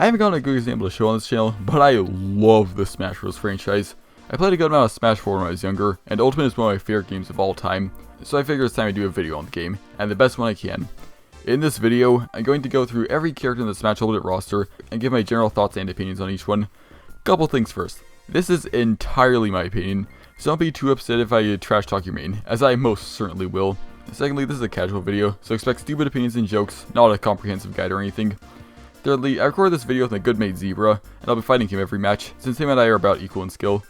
I haven't gotten a good example to show on this channel, but I love the Smash Bros. Franchise. I played a good amount of Smash 4 when I was younger, and Ultimate is one of my favorite games of all time, so I figured it's time to do a video on the game, and the best one I can. In this video, I'm going to go through every character in the Smash Ultimate roster, and give my general thoughts and opinions on each one. Couple things first. This is entirely my opinion, so don't be too upset if I trash talk your main, as I most certainly will. Secondly, this is a casual video, so expect stupid opinions and jokes, not a comprehensive guide or anything. Thirdly, I recorded this video with my good mate Zebra, and I'll be fighting him every match, since him and I are about equal in skill.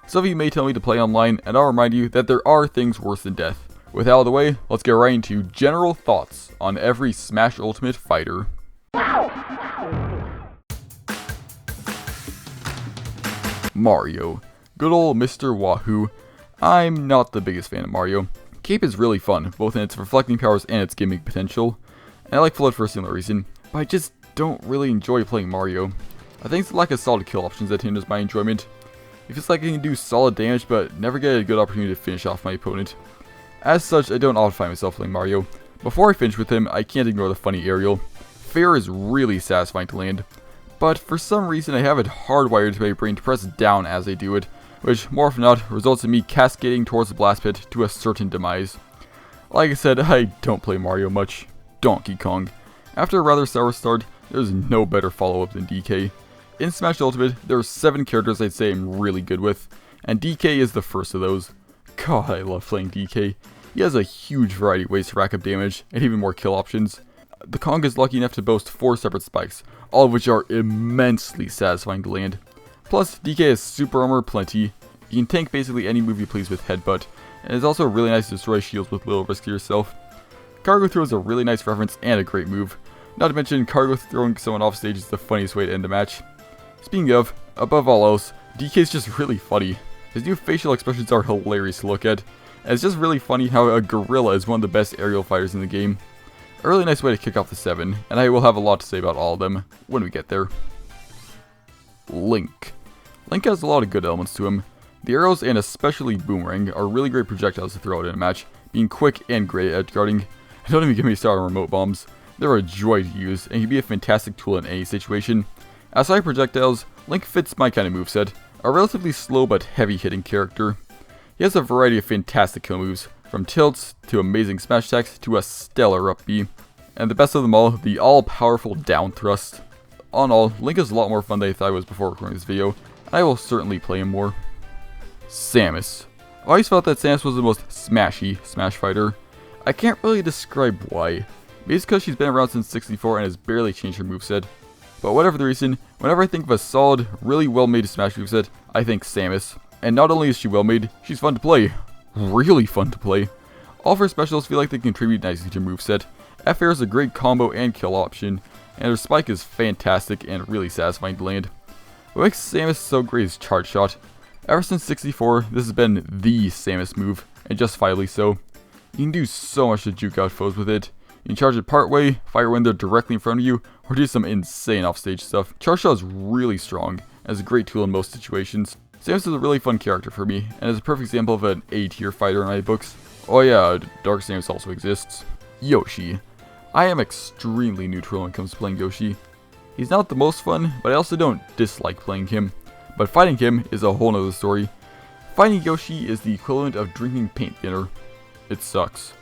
Some of you may tell me to play online, and I'll remind you that there are things worse than death. With that out of the way, let's get right into general thoughts on every Smash Ultimate fighter. Mario. Good ol' Mr. Wahoo. I'm not the biggest fan of Mario. Cape is really fun, both in its reflecting powers and its gimmick potential. And I like Flood for a similar reason, but I just don't really enjoy playing Mario. I think it's the lack of solid kill options that hinders my enjoyment. It feels like I can do solid damage, but never get a good opportunity to finish off my opponent. As such, I don't often find myself playing Mario. Before I finish with him, I can't ignore the funny aerial. Fair is really satisfying to land, but for some reason I have it hardwired to my brain to press down as I do it, which more often than not results in me cascading towards the blast pit to a certain demise. Like I said, I don't play Mario much. Donkey Kong. After a rather sour start, there's no better follow-up than DK. In Smash Ultimate, there are 7 characters I'd say I'm really good with, and DK is the first of those. God, I love playing DK. He has a huge variety of ways to rack up damage, and even more kill options. The Kong is lucky enough to boast 4 separate spikes, all of which are immensely satisfying to land. Plus, DK has super armor plenty. You can tank basically any move you please with Headbutt, and it's also really nice to destroy shields with little risk to yourself. Cargo Throw is a really nice reference and a great move. Not to mention, cargo throwing someone off stage is the funniest way to end a match. Speaking of, above all else, DK is just really funny. His new facial expressions are hilarious to look at, and it's just really funny how a gorilla is one of the best aerial fighters in the game. A really nice way to kick off the 7, and I will have a lot to say about all of them when we get there. Link. Link has a lot of good elements to him. The arrows and especially Boomerang are really great projectiles to throw out in a match, being quick and great at edge guarding. And don't even get me started on remote bombs. They're a joy to use and can be a fantastic tool in any situation. Outside projectiles, Link fits my kind of moveset, a relatively slow but heavy hitting character. He has a variety of fantastic kill moves, from tilts to amazing smash attacks to a stellar up B. And the best of them all, the all-powerful down thrust. All in all, Link is a lot more fun than I thought he was before recording this video, and I will certainly play him more. Samus. I always felt that Samus was the most smashy Smash fighter. I can't really describe why. Maybe it's because she's been around since 64 and has barely changed her moveset. But whatever the reason, whenever I think of a solid, really well-made Smash moveset, I think Samus. And not only is she well-made, she's fun to play. Really fun to play. All of her specials feel like they contribute nicely to her moveset. F-Air is a great combo and kill option, and her spike is fantastic and really satisfying to land. What makes Samus so great is Charge Shot. Ever since 64, this has been the Samus move, and justifiably so. You can do so much to juke out foes with it. You can charge it partway, fire when they're directly in front of you, or do some insane offstage stuff. Charge Shot is really strong, and is a great tool in most situations. Samus is a really fun character for me, and is a perfect example of an A-tier fighter in my books. Oh yeah, Dark Samus also exists. Yoshi. I am extremely neutral when it comes to playing Yoshi. He's not the most fun, but I also don't dislike playing him. But fighting him is a whole nother story. Fighting Yoshi is the equivalent of drinking paint thinner. It sucks.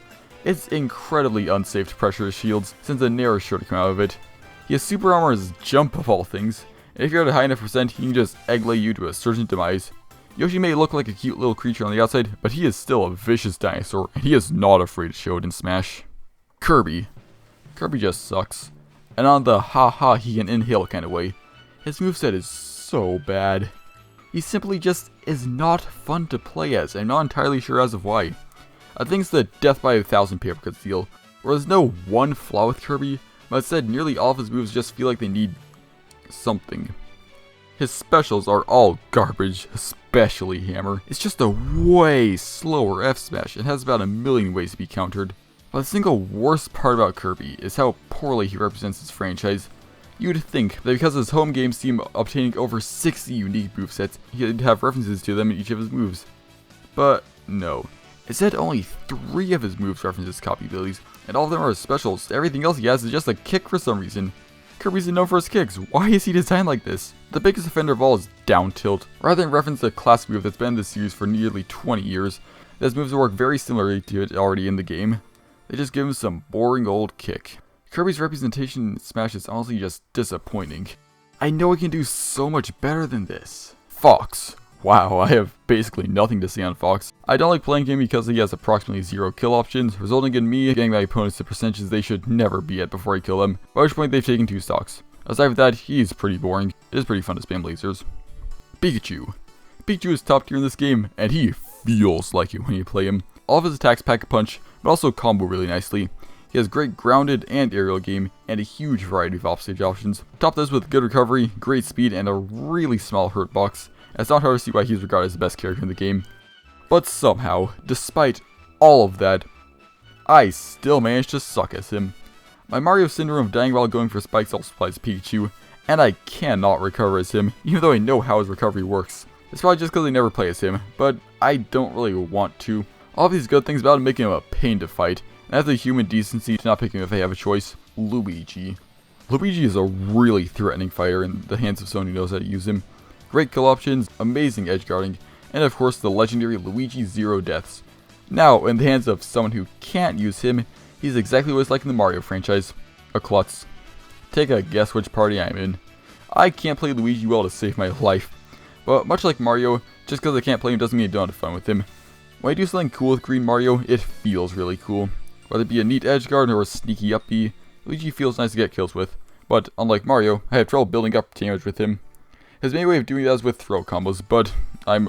It's incredibly unsafe to pressure his shields, since a Nair is sure to come out of it. He has super armor as jump of all things, and if you're at a high enough percent, he can just egg-lay you to a certain demise. Yoshi may look like a cute little creature on the outside, but he is still a vicious dinosaur, and he is not afraid to show it in Smash. Kirby. Kirby just sucks. And on the ha-ha he can inhale kind of way. His moveset is so bad. He simply just is not fun to play as, and I'm not entirely sure as of why. I think it's the death by 1,000 paper cuts deal, where there's no one flaw with Kirby, but instead nearly all of his moves just feel like they need something. His specials are all garbage, especially Hammer. It's just a way slower F-Smash and has about a million ways to be countered. But the single worst part about Kirby is how poorly he represents his franchise. You'd think that because his home games seem obtaining over 60 unique movesets, he'd have references to them in each of his moves. But no. Instead, only 3 of his moves reference his copy abilities, and all of them are specials. Everything else he has is just a kick for some reason. Kirby's known for his kicks. Why is he designed like this? The biggest offender of all is down tilt. Rather than reference a classic move that's been in this series for nearly 20 years, this moves work very similarly to it already in the game. They just give him some boring old kick. Kirby's representation in Smash is honestly just disappointing. I know he can do so much better than this. Fox. Wow, I have basically nothing to say on Fox. I don't like playing him because he has approximately 0 kill options, resulting in me getting my opponents to percentages they should never be at before I kill them, by which point they've taken 2 stocks. Aside from that, he's pretty boring. It is pretty fun to spam lasers. Pikachu. Pikachu is top tier in this game, and he feels like it when you play him. All of his attacks pack a punch, but also combo really nicely. He has great grounded and aerial game, and a huge variety of offstage options. Top this with good recovery, great speed, and a really small hurt box. It's not hard to see why he's regarded as the best character in the game. But somehow, despite all of that, I still managed to suck as him. My Mario syndrome of dying while going for spikes also applies to Pikachu, and I cannot recover as him, even though I know how his recovery works. It's probably just because I never play as him, but I don't really want to. All of these good things about him making him a pain to fight, and I have the human decency to not pick him if I have a choice. Luigi. Luigi is a really threatening fighter in the hands of someone who knows how to use him. Great kill options, amazing edge guarding, and of course the legendary Luigi Zero Deaths. Now, in the hands of someone who can't use him, he's exactly what it's like in the Mario franchise, a klutz. Take a guess which party I'm in. I can't play Luigi well to save my life, but much like Mario, just because I can't play him doesn't mean I don't have fun with him. When I do something cool with Green Mario, it feels really cool. Whether it be a neat edge guard or a sneaky up B, Luigi feels nice to get kills with, but unlike Mario, I have trouble building up damage with him. His main way of doing that is with throw combos, but I'm,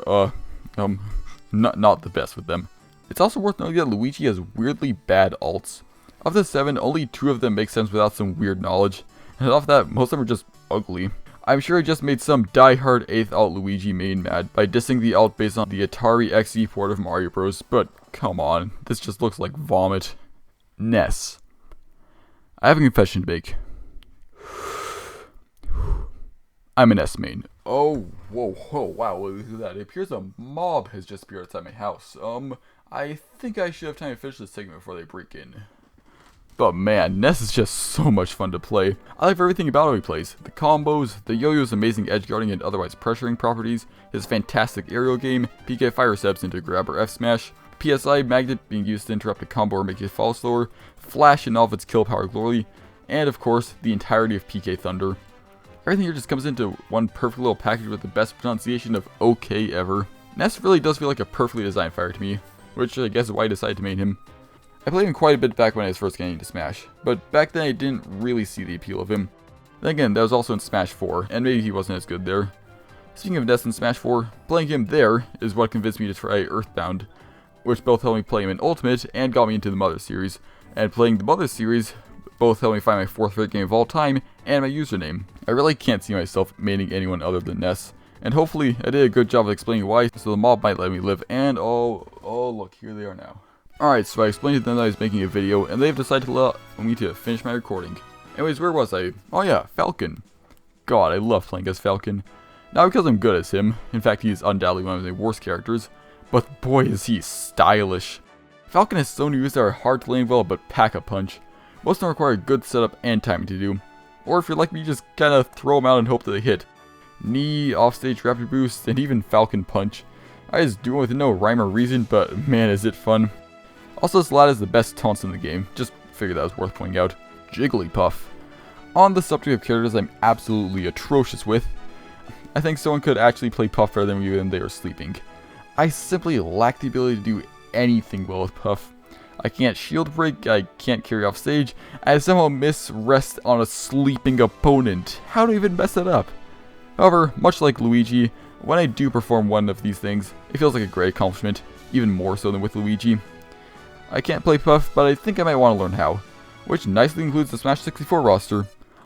not the best with them. It's also worth noting that Luigi has weirdly bad ults. Of the 7, only 2 of them make sense without some weird knowledge, and off that, most of them are just ugly. I'm sure I just made some die-hard 8th alt Luigi main mad by dissing the alt based on the Atari XE port of Mario Bros, but come on, this just looks like vomit. Ness. I have a confession to make. I'm an S main. Oh, whoa, wow, look at that. It appears a mob has just appeared outside my house. I think I should have time to finish this segment before they break in. But man, Ness is just so much fun to play. I like everything about how he plays. The combos, the yo-yo's amazing edge guarding and otherwise pressuring properties, his fantastic aerial game, PK fire steps into grab or F smash, PSI magnet being used to interrupt a combo or make it fall slower, Flash and all of its kill power glory, and of course, the entirety of PK Thunder. Everything here just comes into one perfect little package with the best pronunciation of okay ever. Ness really does feel like a perfectly designed fighter to me, which I guess is why I decided to main him. I played him quite a bit back when I was first getting into Smash, but back then I didn't really see the appeal of him. Then again, that was also in Smash 4, and maybe he wasn't as good there. Speaking of Ness in Smash 4, playing him there is what convinced me to try Earthbound, which both helped me play him in Ultimate and got me into the Mother series, and playing the Mother series both helped me find my 4th favorite game of all time and my username. I really can't see myself maining anyone other than Ness, and hopefully I did a good job of explaining why, so the mob might let me live, and oh look, here they are now. Alright, so I explained to them that I was making a video, and they've decided to allow me to finish my recording. Anyways, where was I? Oh yeah, Falcon. God, I love playing as Falcon. Not because I'm good as him, in fact he's undoubtedly one of my worst characters, but boy is he stylish. Falcon has so many moves that are hard to land well but pack a punch. Most of them require good setup and timing to do. Or if you're like me, just kinda throw them out and hope that they hit. Knee, offstage rapid boost, and even Falcon punch. I just do it with no rhyme or reason, but man is it fun. Also, this lad has the best taunts in the game, just figured that was worth pointing out. Jigglypuff. On the subject of characters I'm absolutely atrocious with, I think someone could actually play Puff better than me when they were sleeping. I simply lack the ability to do anything well with Puff. I can't shield break, I can't carry off stage, I somehow miss rest on a sleeping opponent. How do I even mess that up? However, much like Luigi, when I do perform one of these things, it feels like a great accomplishment, even more so than with Luigi. I can't play Puff, but I think I might want to learn how, which nicely includes the Smash 64 roster.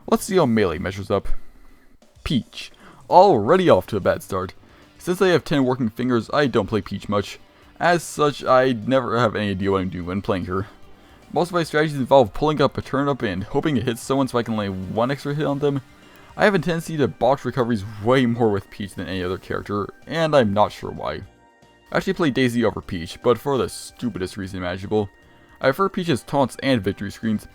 Let's see how Melee measures up. Peach. Already off to a bad start. Since I have 10 working fingers, I don't play Peach much. As such, I never have any idea what I'm doing when playing her. Most of my strategies involve pulling up a turnip and hoping it hits someone so I can lay one extra hit on them. I have a tendency to botch recoveries way more with Peach than any other character, and I'm not sure why. I actually play Daisy over Peach, but for the stupidest reason imaginable. I prefer Peach's taunts and victory screens,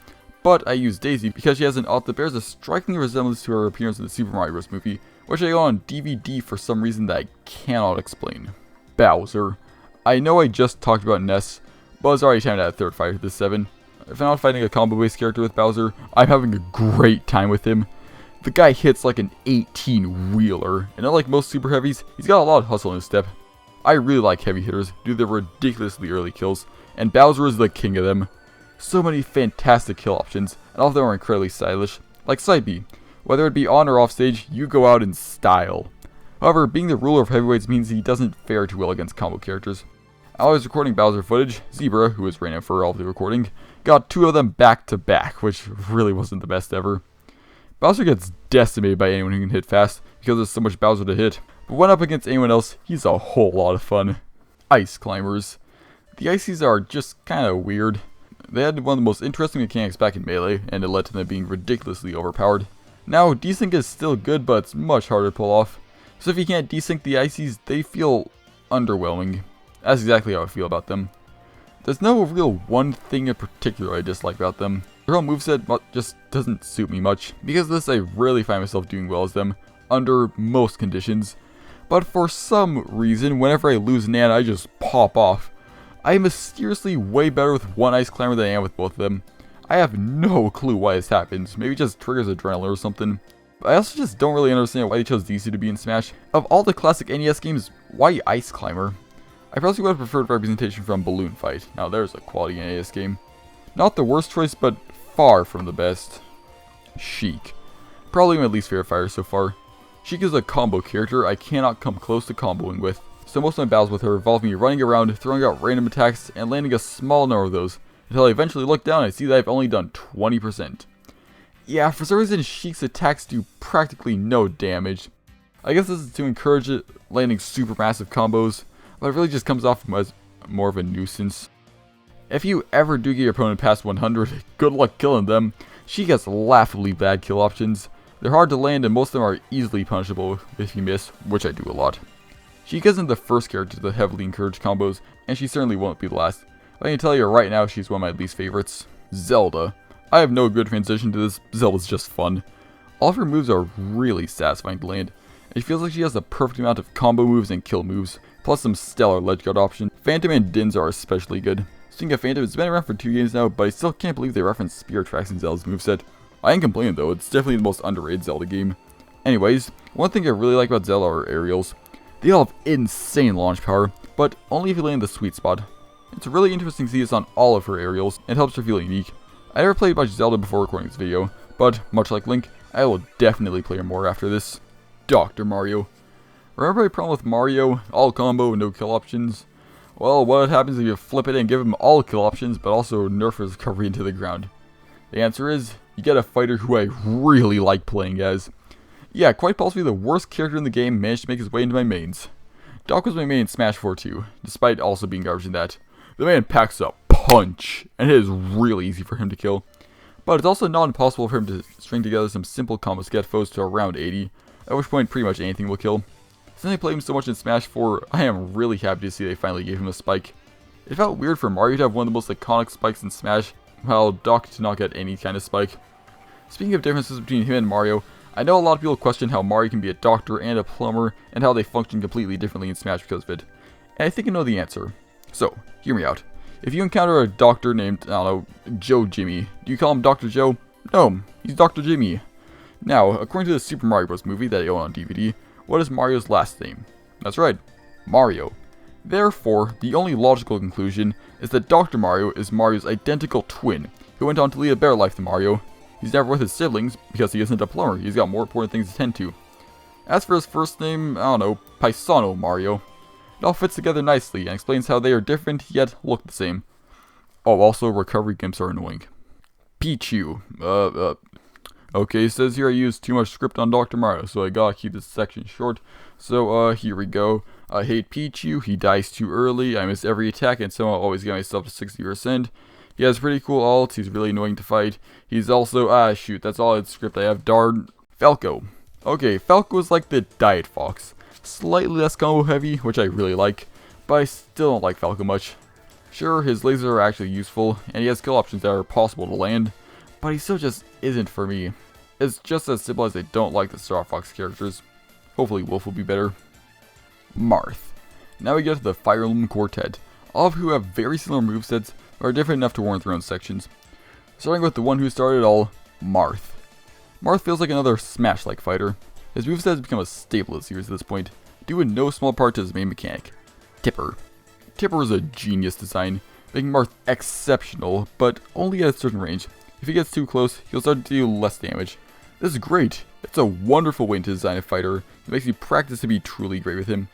but I use Daisy because she has an art that bears a striking resemblance to her appearance in the Super Mario Bros. Movie, which I own on DVD for some reason that I cannot explain. Bowser. I know I just talked about Ness, but it's already time to add third fighter to this 7. If I'm not fighting a combo-based character with Bowser, I'm having a great time with him. The guy hits like an 18-wheeler, and unlike most super heavies, he's got a lot of hustle in his step. I really like heavy hitters due to their ridiculously early kills, and Bowser is the king of them. So many fantastic kill options, and all of them are incredibly stylish, like Side B. Whether it be on or off stage, you go out in style. However, being the ruler of heavyweights means he doesn't fare too well against combo characters. While I was recording Bowser footage, Zebra, who was random for all of the recording, got 2 of them back to back, which really wasn't the best ever. Bowser gets decimated by anyone who can hit fast because there's so much Bowser to hit, but when up against anyone else, he's a whole lot of fun. Ice Climbers. The Ices are just kinda weird. They had one of the most interesting mechanics back in Melee, and it led to them being ridiculously overpowered. Now, desync is still good, but it's much harder to pull off. So if you can't desync the Ices, they feel underwhelming. That's exactly how I feel about them. There's no real one thing in particular I dislike about them. Their whole moveset just doesn't suit me much. Because of this, I rarely find myself doing well as them, under most conditions. But for some reason, whenever I lose an ad, I just pop off. I am mysteriously way better with one Ice Climber than I am with both of them. I have no clue why this happens. Maybe it just triggers adrenaline or something. But I also just don't really understand why they chose these two to be in Smash. Of all the classic NES games, why Ice Climber? I probably would have preferred representation from Balloon Fight. Now there's a quality NES game. Not the worst choice, but far from the best. Sheik. Probably my least favorite fighter so far. Sheik is a combo character I cannot come close to comboing with. So most of my battles with her involve me running around, throwing out random attacks, and landing a small number of those, until I eventually look down and I see that I've only done 20%. Yeah, for some reason Sheik's attacks do practically no damage. I guess this is to encourage it landing super massive combos, but it really just comes off as more of a nuisance. If you ever do get your opponent past 100, good luck killing them. Sheik has laughably bad kill options. They're hard to land and most of them are easily punishable if you miss, which I do a lot. Sheik isn't the first character to heavily encourage combos, and she certainly won't be the last. I can tell you right now she's one of my least favorites. Zelda. I have no good transition to this. Zelda's just fun. All of her moves are really satisfying to land. It feels like she has the perfect amount of combo moves and kill moves, plus some stellar ledge guard options. Phantom and Dins are especially good. Speaking of Phantom, it's been around for 2 games now, but I still can't believe they referenced spear tracks in Zelda's moveset. I ain't complaining though, it's definitely the most underrated Zelda game. Anyways, one thing I really like about Zelda are aerials. They all have insane launch power, but only if you land the sweet spot. It's really interesting to see this on all of her aerials, and it helps her feel unique. I never played much Zelda before recording this video, but much like Link, I will definitely play her more after this. Dr. Mario. Remember my problem with Mario? All combo, no kill options? Well, what happens if you flip it and give him all kill options, but also nerf his recovery into the ground? The answer is, you get a fighter who I really like playing as. Yeah, quite possibly the worst character in the game managed to make his way into my mains. Doc was my main in Smash 4 too, despite also being garbage in that. The man packs a punch, and it is really easy for him to kill. But it's also not impossible for him to string together some simple combos to get foes to around 80, at which point pretty much anything will kill. Since I played him so much in Smash 4, I am really happy to see they finally gave him a spike. It felt weird for Mario to have one of the most iconic spikes in Smash, while Doc to not get any kind of spike. Speaking of differences between him and Mario, I know a lot of people question how Mario can be a doctor and a plumber, and how they function completely differently in Smash because of it. And I think I know the answer. So, hear me out. If you encounter a doctor named, I don't know, Joe Jimmy, do you call him Dr. Joe? No, he's Dr. Jimmy. Now, according to the Super Mario Bros. Movie that I own on DVD, what is Mario's last name? That's right, Mario. Therefore, the only logical conclusion is that Dr. Mario is Mario's identical twin, who went on to lead a better life than Mario. He's never with his siblings, because he isn't a plumber, he's got more important things to tend to. As for his first name, I don't know, Paisano Mario. It all fits together nicely, and explains how they are different, yet look the same. Oh, also, recovery gimps are annoying. Pichu. Okay, it says here I used too much script on Dr. Mario, so I gotta keep this section short. So, here we go. I hate Pichu, he dies too early, I miss every attack, and somehow always get myself to 60%. He has pretty cool ults, he's really annoying to fight. He's also, shoot, that's all the script I have, darn. Falco. Okay, Falco is like the Diet Fox. Slightly less combo heavy, which I really like, but I still don't like Falco much. Sure, his lasers are actually useful, and he has kill options that are possible to land, but he still just isn't for me. It's just as simple as I don't like the Star Fox characters. Hopefully Wolf will be better. Marth. Now we get to the Fire Emblem Quartet, all of who have very similar movesets, but are different enough to warrant their own sections. Starting with the one who started it all, Marth. Marth feels like another Smash-like fighter. His moveset has become a staple of the series at this point, due in no small part to his main mechanic, Tipper. Tipper is a genius design, making Marth exceptional, but only at a certain range. If he gets too close, he'll start to do less damage. This is great. It's a wonderful way to design a fighter. It makes me practice to be truly great with him.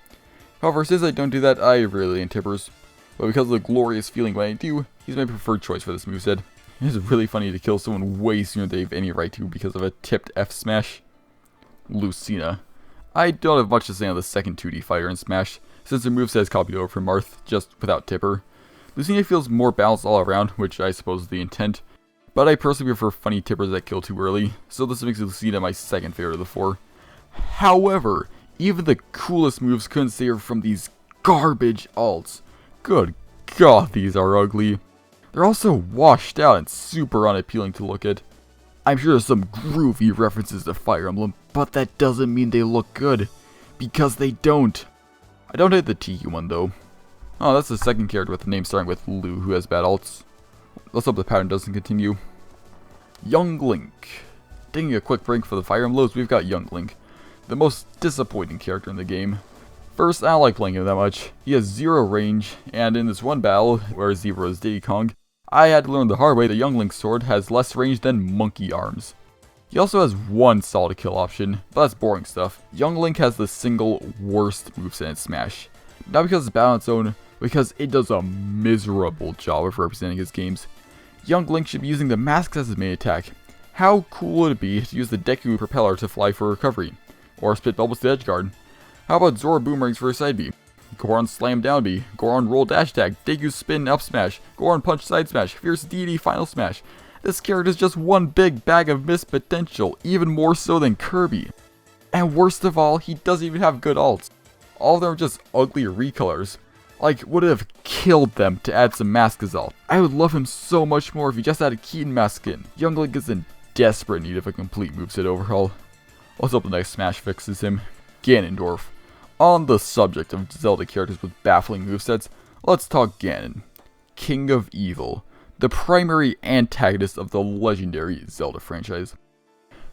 However, since I don't do that, I rarely land Tippers. But because of the glorious feeling when I do, he's my preferred choice for this moveset. It is really funny to kill someone way sooner than they have any right to because of a tipped F smash. Lucina. I don't have much to say on the second 2D fighter in Smash, since her moveset is copied over from Marth, just without Tipper. Lucina feels more balanced all around, which I suppose is the intent, but I personally prefer funny Tippers that kill too early, so this makes Lucina my second favorite of the four. However, even the coolest moves couldn't save her from these garbage alts. Good god, these are ugly. They're also washed out and super unappealing to look at. I'm sure there's some groovy references to Fire Emblem, but that doesn't mean they look good, because they don't. I don't hate the Tiki one though. Oh, that's the second character with the name starting with Lu who has bad alts. Let's hope the pattern doesn't continue. Young Link. Taking a quick break for the Fire Emblems, we've got Young Link, the most disappointing character in the game. First, I don't like playing him that much. He has zero range, and in this one battle, where Zebra is Diddy Kong, I had to learn the hard way that Young Link's sword has less range than monkey arms. He also has one solid kill option, but that's boring stuff. Young Link has the single worst moveset in Smash. Not because it's bad on its own, because it does a miserable job of representing his games. Young Link should be using the masks as his main attack. How cool would it be to use the Deku propeller to fly for recovery? Or spit bubbles to edge guard? How about Zora boomerangs for a side B? Goron slam down B, Goron roll dash attack, Deku spin up smash, Goron punch side smash, fierce DD final smash. This character is just one big bag of missed potential, even more so than Kirby. And worst of all, he doesn't even have good alts. All of them are just ugly recolors. Like, would it have killed them to add some mask as all? I would love him so much more if he just had a Keaton mask in. Young Link is in desperate need of a complete moveset overhaul. Let's hope the next Smash fixes him. Ganondorf. On the subject of Zelda characters with baffling movesets, let's talk Ganon, King of Evil, the primary antagonist of the legendary Zelda franchise.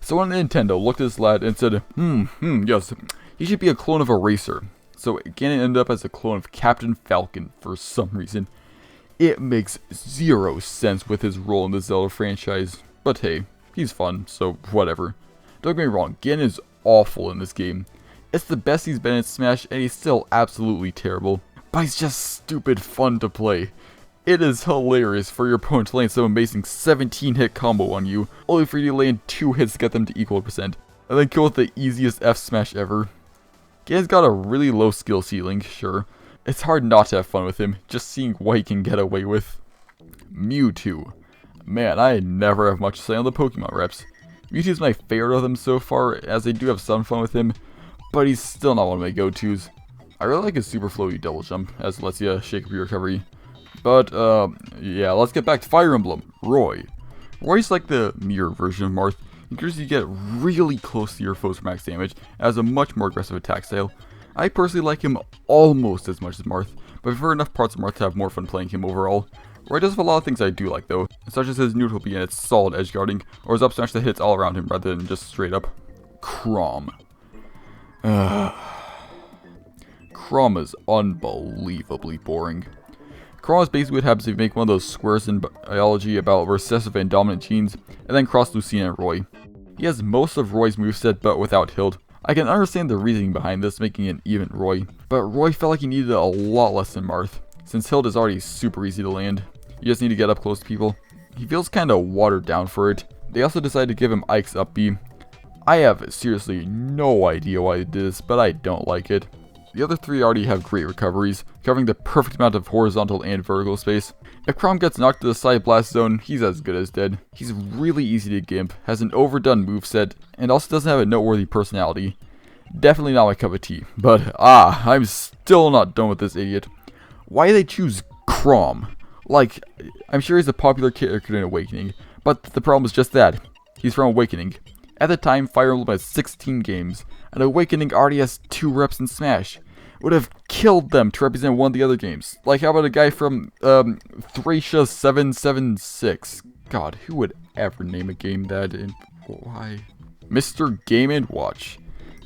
Someone at Nintendo looked at this lad and said, yes, he should be a clone of a racer. So Ganon ended up as a clone of Captain Falcon for some reason. It makes zero sense with his role in the Zelda franchise, but hey, he's fun, so whatever. Don't get me wrong, Ganon is awful in this game. It's the best he's been in Smash, and he's still absolutely terrible. But he's just stupid fun to play. It is hilarious for your opponent to land some amazing 17-hit combo on you, only for you to land 2 hits to get them to equal percent, and then kill with the easiest F smash ever. Ganon's got a really low skill ceiling, sure. It's hard not to have fun with him, just seeing what he can get away with. Mewtwo. Man, I never have much to say on the Pokemon reps. Mewtwo's my favorite of them so far, as I do have some fun with him, but he's still not one of my go-tos. I really like his super floaty double jump, as it lets you shake up your recovery. But, yeah, let's get back to Fire Emblem. Roy. Roy's like the mirror version of Marth. He encourages you to get really close to your foes for max damage, and has a much more aggressive attack style. I personally like him almost as much as Marth, but I prefer enough parts of Marth to have more fun playing him overall. Roy does have a lot of things I do like though, such as his neutral B and its solid edge guarding, or his up smash that hits all around him rather than just straight up. Chrom. Chrom is unbelievably boring. Chrom is basically what happens if you make one of those squares in biology about recessive and dominant genes, and then cross Lucina and Roy. He has most of Roy's moveset but without Hild. I can understand the reasoning behind this, making an even Roy, but Roy felt like he needed a lot less than Marth, since Hild is already super easy to land. You just need to get up close to people. He feels kinda watered down for it. They also decided to give him Ike's up B. I have seriously no idea why they did this, but I don't like it. The other three already have great recoveries, covering the perfect amount of horizontal and vertical space. If Chrom gets knocked to the side blast zone, he's as good as dead. He's really easy to gimp, has an overdone moveset, and also doesn't have a noteworthy personality. Definitely not my cup of tea, but I'm still not done with this idiot. Why did they choose Chrom? Like, I'm sure he's a popular character in Awakening, But the problem is just that. He's from Awakening. At the time, Fire Emblem has 16 games, and Awakening already has 2 reps in Smash. It would have killed them to represent one of the other games. Like, how about a guy from, Thracia 776? God, who would ever name a game that, and why? Mr. Game & Watch.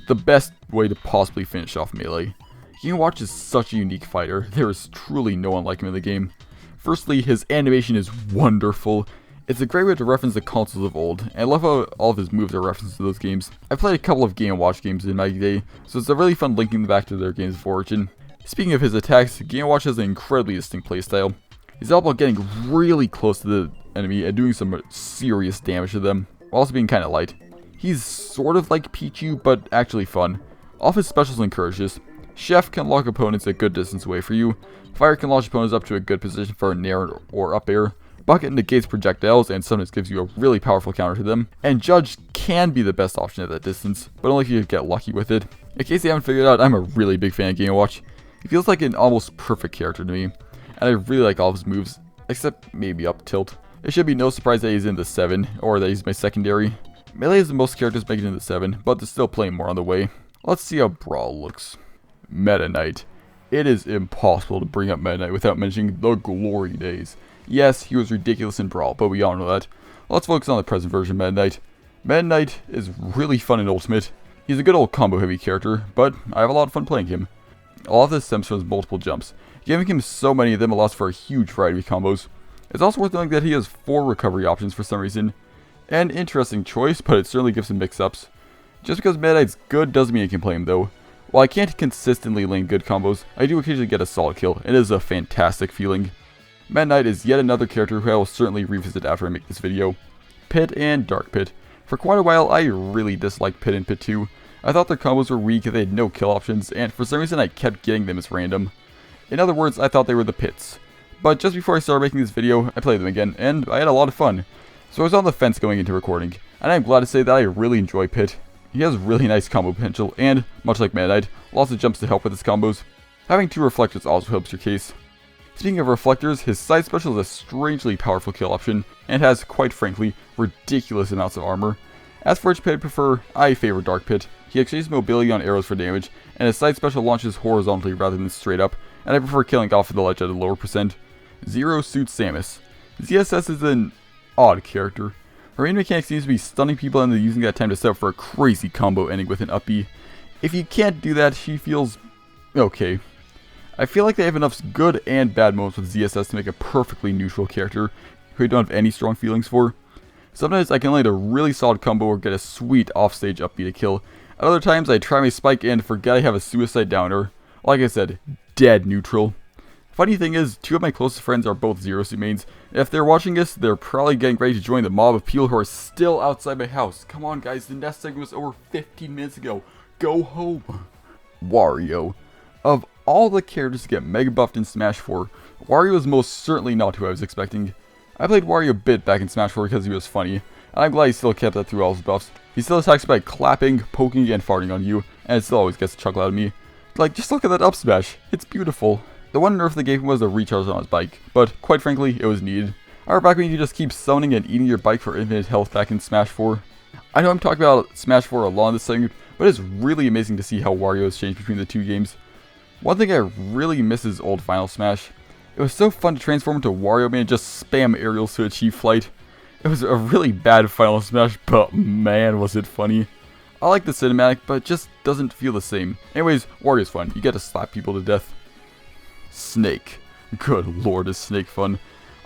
The best way to possibly finish off Melee. Game & Watch is such a unique fighter. There is truly no one like him in the game. Firstly, his animation is wonderful. It's a great way to reference the consoles of old, and I love how all of his moves are references to those games. I've played a couple of Game & Watch games in my day, so it's a really fun linking them back to their games of origin. Speaking of his attacks, Game & Watch has an incredibly distinct playstyle. He's all about getting really close to the enemy and doing some serious damage to them, while also being kind of light. He's sort of like Pichu, but actually fun. All of his specials encourage this. Chef can lock opponents a good distance away for you. Fire can launch opponents up to a good position for a nair or up air. Bucket negates projectiles and sometimes gives you a really powerful counter to them. And Judge can be the best option at that distance, but only if you get lucky with it. In case you haven't figured out, I'm a really big fan of Game & Watch. He feels like an almost perfect character to me, and I really like all of his moves, except maybe up tilt. It should be no surprise that he's in the 7, or that he's my secondary. Melee is the most characters make it in the 7, but there's still plenty more on the way. Let's see how Brawl looks. Meta Knight. It is impossible to bring up Meta Knight without mentioning the glory days. Yes, he was ridiculous in Brawl, but we all know that. Let's focus on the present version of Meta Knight. Meta Knight is really fun in Ultimate. He's a good old combo heavy character, but I have a lot of fun playing him. All of this stems from his multiple jumps. Giving him so many of them allows for a huge variety of combos. It's also worth noting that he has 4 recovery options for some reason. An interesting choice, but it certainly gives him mix-ups. Just because Meta Knight's good doesn't mean I can play him though. While I can't consistently lane good combos, I do occasionally get a solid kill. It is a fantastic feeling. Meta Knight is yet another character who I will certainly revisit after I make this video. Pit and Dark Pit. For quite a while, I really disliked Pit and Pit 2. I thought their combos were weak, they had no kill options, and for some reason I kept getting them as random. In other words, I thought they were the Pits. But just before I started making this video, I played them again, and I had a lot of fun. So I was on the fence going into recording, and I'm glad to say that I really enjoy Pit. He has really nice combo potential, and, much like Meta Knight, lots of jumps to help with his combos. Having 2 reflectors also helps your case. Speaking of reflectors, his side special is a strangely powerful kill option, and has, quite frankly, ridiculous amounts of armor. As for which pit I prefer, I favor Dark Pit. He exchanges mobility on arrows for damage, and his side special launches horizontally rather than straight up, and I prefer killing off the ledge at a lower percent. Zero suits Samus. ZSS is an odd character. Her main mechanic seems to be stunning people and then using that time to set up for a crazy combo ending with an up B. If you can't do that, she feels okay. I feel like they have enough good and bad moments with ZSS to make a perfectly neutral character who I don't have any strong feelings for. Sometimes I can land a really solid combo or get a sweet offstage up B to kill. At other times I try my spike and forget I have a suicide downer. Like I said, dead neutral. Funny thing is, 2 of my closest friends are both Zero Suit mains. If they're watching this, they're probably getting ready to join the mob of people who are still outside my house. Come on guys, the nest segment was over 15 minutes ago. Go home. Wario. Of all the characters to get mega buffed in Smash 4, Wario is most certainly not who I was expecting. I played Wario a bit back in Smash 4 because he was funny, and I'm glad he still kept that through all his buffs. He still attacks by clapping, poking, and farting on you, and it still always gets a chuckle out of me. Like, just look at that up smash. It's beautiful. The one nerf they gave him was a recharge on his bike, but quite frankly, it was needed. I remember back when you could just keep summoning and eating your bike for infinite health back in Smash 4. I know I'm talking about Smash 4 a lot in this segment, but it's really amazing to see how Wario has changed between the 2 games. One thing I really miss is old Final Smash. It was so fun to transform into Wario Man and just spam aerials to achieve flight. It was a really bad Final Smash, but man was it funny. I like the cinematic, but it just doesn't feel the same. Anyways, Wario's fun. You get to slap people to death. Snake. Good lord, is Snake fun.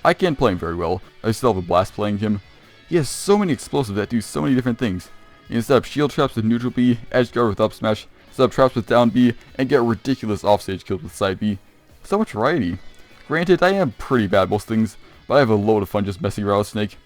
I can't play him very well. I still have a blast playing him. He has so many explosives that do so many different things. You can set up shield traps with neutral B, edge guard with up smash, set up traps with down B, and get ridiculous offstage kills with side B. So much variety. Granted, I am pretty bad at most things, but I have a load of fun just messing around with Snake.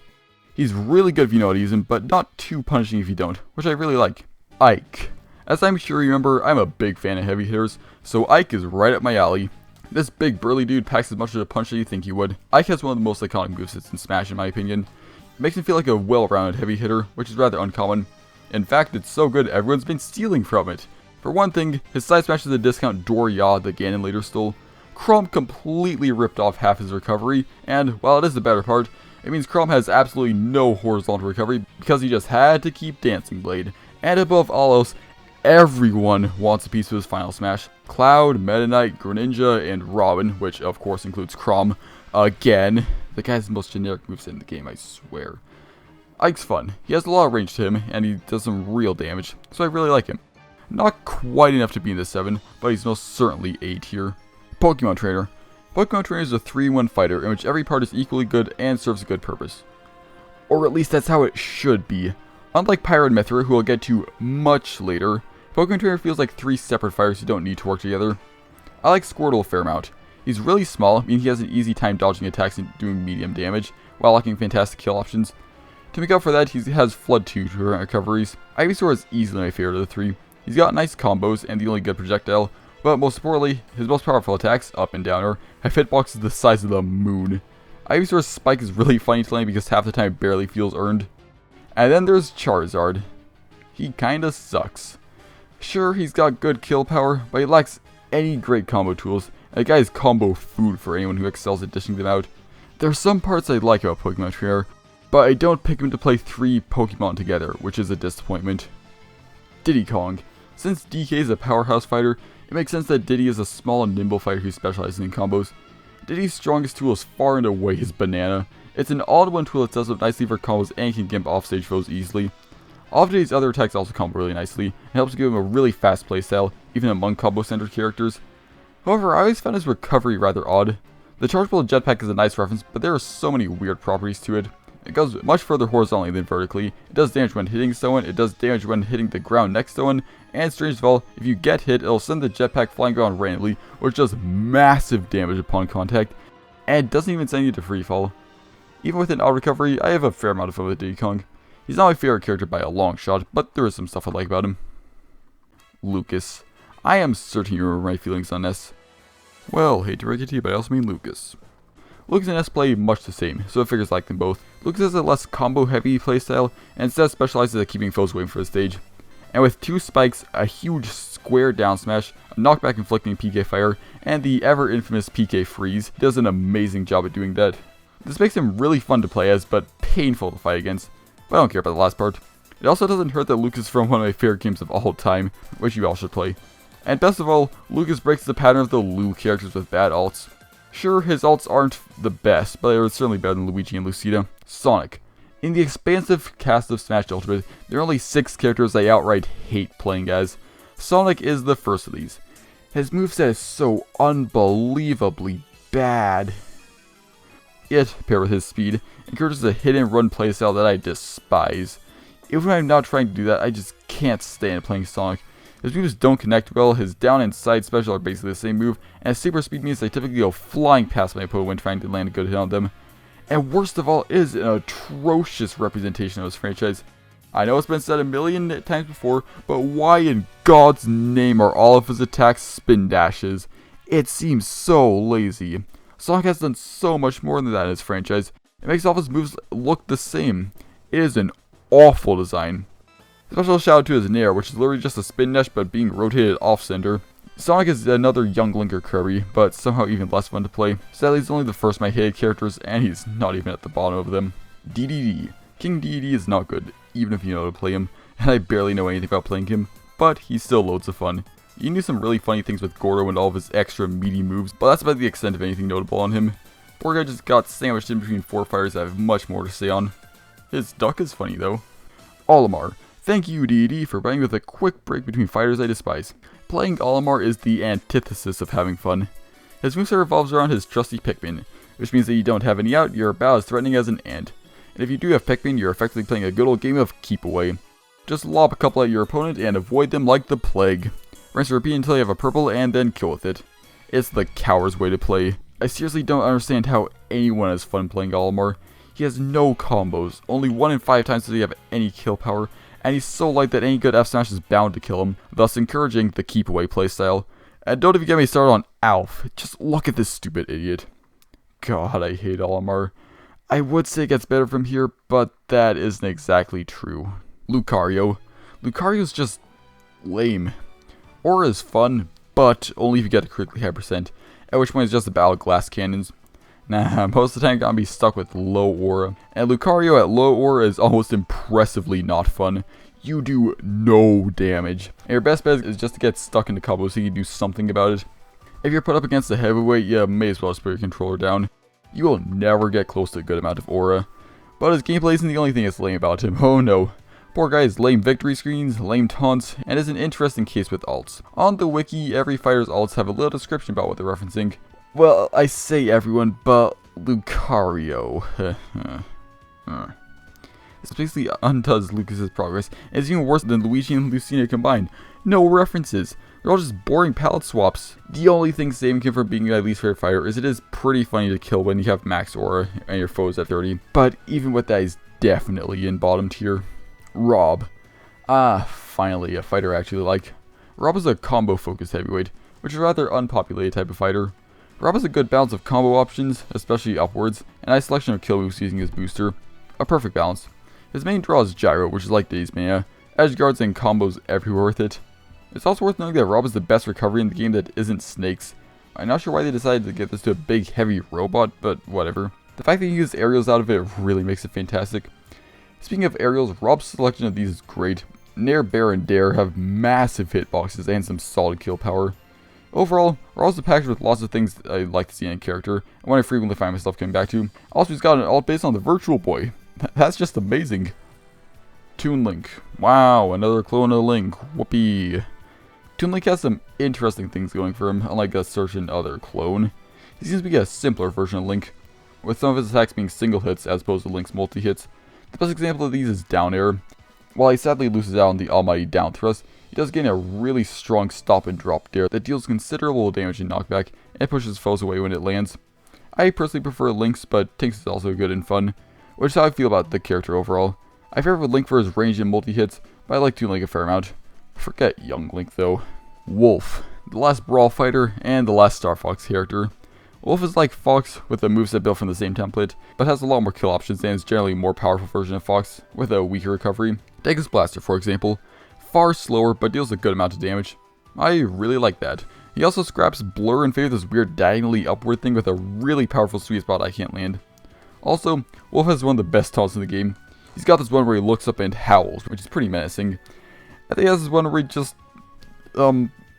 He's really good if you know how to use him, but not too punishing if you don't, which I really like. Ike. As I'm sure you remember, I'm a big fan of heavy hitters, so Ike is right up my alley. This big burly dude packs as much of a punch as you think he would. Ike has one of the most iconic movesets in Smash in my opinion. It makes him feel like a well-rounded heavy hitter, which is rather uncommon. In fact, it's so good everyone's been stealing from it. For one thing, his side smash is a discount Dorya that Ganon later stole. Chrome completely ripped off half his recovery, and while it is the better part, It means Chrom has absolutely no horizontal recovery because he just had to keep Dancing Blade. And above all else, everyone wants a piece of his final smash. Cloud, Meta Knight, Greninja, and Robin, which of course includes Chrom. Again, the guy's the most generic moveset in the game, I swear. Ike's fun. He has a lot of range to him, and he does some real damage, so I really like him. Not quite enough to be in the 7, but he's most certainly A tier. Pokemon Trainer. Pokemon Trainer is a 3-in-1 fighter in which every part is equally good and serves a good purpose. Or at least that's how it should be. Unlike Pyro and Mythra, who we'll get to much later, Pokemon Trainer feels like 3 separate fighters who don't need to work together. I like Squirtle a fair amount. He's really small, meaning he has an easy time dodging attacks and doing medium damage, while lacking fantastic kill options. To make up for that, he has Flood 2 to prevent recoveries. Ivysaur is easily my favorite of the 3. He's got nice combos and the only good projectile, but most importantly, his most powerful attacks, up and downer, have hitboxes the size of the moon. Ivysaur's Spike is really funny to land because half the time it barely feels earned. And then there's Charizard. He kinda sucks. Sure, he's got good kill power, but he lacks any great combo tools, and the guy is combo food for anyone who excels at dishing them out. There are some parts I like about Pokemon Trainer, but I don't pick him to play 3 Pokemon together, which is a disappointment. Diddy Kong. Since DK is a powerhouse fighter, it makes sense that Diddy is a small and nimble fighter who specializes in combos. Diddy's strongest tool is far and away his banana. It's an all-in-one tool that sets up nicely for combos and can gimp offstage foes easily. All of Diddy's other attacks also combo really nicely, and helps give him a really fast playstyle, even among combo-centered characters. However, I always found his recovery rather odd. The chargeable jetpack is a nice reference, but there are so many weird properties to it. It goes much further horizontally than vertically, it does damage when hitting someone, it does damage when hitting the ground next to someone, and strangest of all, if you get hit, it'll send the jetpack flying around randomly, which does massive damage upon contact, and doesn't even send you to freefall. Even with an auto recovery, I have a fair amount of fun with Diddy Kong. He's not my favorite character by a long shot, but there is some stuff I like about him. Lucas. I am certain you remember my feelings on this. Well, hate to break it to you, but I also mean Lucas. Lucas and S play much the same, so it figures like them both. Lucas has a less combo heavy playstyle, and instead specializes at keeping foes away from the stage. And with 2 spikes, a huge square down smash, a knockback inflicting PK fire, and the ever infamous PK freeze, he does an amazing job at doing that. This makes him really fun to play as, but painful to fight against. But I don't care about the last part. It also doesn't hurt that Lucas is from one of my favorite games of all time, which you all should play. And best of all, Lucas breaks the pattern of the Lu characters with bad alts. Sure, his alts aren't the best, but they are certainly better than Luigi and Lucina. Sonic. In the expansive cast of Smash Ultimate, there are only 6 characters I outright hate playing as. Sonic is the first of these. His moveset is so unbelievably bad. It, paired with his speed, encourages a hit and run playstyle that I despise. Even when I'm not trying to do that, I just can't stand playing Sonic. His moves don't connect well, his down and side special are basically the same move, and his super speed means I typically go flying past my opponent when trying to land a good hit on them. And worst of all, it is an atrocious representation of his franchise. I know it's been said a million times before, but why in God's name are all of his attacks spin dashes? It seems so lazy. Sonic has done so much more than that in his franchise. It makes all of his moves look the same. It is an awful design. Special shout out to his Nair, which is literally just a spin dash but being rotated off center. Sonic is another young Linker Kirby, but somehow even less fun to play. Sadly, he's only the first of my hated characters, and he's not even at the bottom of them. DDD. King DDD is not good, even if you know how to play him, and I barely know anything about playing him, but he's still loads of fun. You can do some really funny things with Gordo and all of his extra meaty moves, but that's about the extent of anything notable on him. Poor guy just got sandwiched in between 4 fighters that I have much more to say on. His duck is funny though. Olimar. Thank you, DD, for playing with a quick break between fighters I despise. Playing Olimar is the antithesis of having fun. His moveset revolves around his trusty Pikmin, which means that you don't have any out, you're about as threatening as an ant. And if you do have Pikmin, you're effectively playing a good old game of keep away. Just lob a couple at your opponent and avoid them like the plague. Rinse and repeat until you have a purple and then kill with it. It's the coward's way to play. I seriously don't understand how anyone has fun playing Olimar. He has no combos, only 1 in 5 times does he have any kill power, and he's so light that any good F-Smash is bound to kill him, thus encouraging the keep away playstyle. And don't even get me started on Alf, just look at this stupid idiot. God, I hate Olimar. I would say it gets better from here, but that isn't exactly true. Lucario. Lucario's just lame. Aura is fun, but only if you get a critically high percent, at which point it's just a battle of glass cannons. Nah, most of the time gonna be stuck with low aura. And Lucario at low aura is almost impressively not fun. You do no damage. And your best bet is just to get stuck into combos so you can do something about it. If you're put up against a heavyweight, you may as well just put your controller down. You will never get close to a good amount of aura. But his gameplay isn't the only thing that's lame about him. Oh no. Poor guy has lame victory screens, lame taunts, and is an interesting case with alts. On the wiki, every fighter's alts have a little description about what they're referencing. Well, I say everyone, but Lucario. This basically undoes Lucas's progress, and is even worse than Luigi and Lucina combined. No references. They're all just boring palette swaps. The only thing saving him from being my least favorite fighter is it is pretty funny to kill when you have max aura and your foe's at 30. But even with that, he's definitely in bottom tier. Rob. Ah, finally, a fighter I actually like. Rob is a combo-focused heavyweight, which is a rather unpopulated type of fighter. Rob has a good balance of combo options, especially upwards, and a nice selection of kill moves using his booster. A perfect balance. His main draw is Gyro, which is like Daze Mania, edge guards and combos everywhere with it. It's also worth noting that Rob is the best recovery in the game that isn't snakes. I'm not sure why they decided to get this to a big heavy robot, but whatever. The fact that you use aerials out of it really makes it fantastic. Speaking of aerials, Rob's selection of these is great. Nair, Bear, and Dare have massive hitboxes and some solid kill power. Overall, Rob's a package with lots of things that I like to see in a character, and one I frequently find myself coming back to. Also, he's got an alt based on the Virtual Boy. That's just amazing. Toon Link. Wow, another clone of Link. Whoopee. Toon Link has some interesting things going for him, unlike a certain other clone. He seems to be a simpler version of Link, with some of his attacks being single hits as opposed to Link's multi-hits. The best example of these is down air. While he sadly loses out on the almighty down thrust, he does gain a really strong stop and drop dare that deals considerable damage in knockback and pushes foes away when it lands. I personally prefer Link's, but Tinks is also good and fun, which is how I feel about the character overall. I favor Link for his range and multi-hits, but I like Toon Link a fair amount. Forget Young Link though. Wolf, the last Brawl fighter and the last Star Fox character. Wolf is like Fox with a moveset built from the same template, but has a lot more kill options and is generally a more powerful version of Fox with a weaker recovery. Take his blaster for example, far slower but deals a good amount of damage. I really like that. He also scraps Blur in favor of this weird diagonally upward thing with a really powerful sweet spot I can't land. Also, Wolf has one of the best taunts in the game. He's got this one where he looks up and howls, which is pretty menacing. I think he has this one where he just,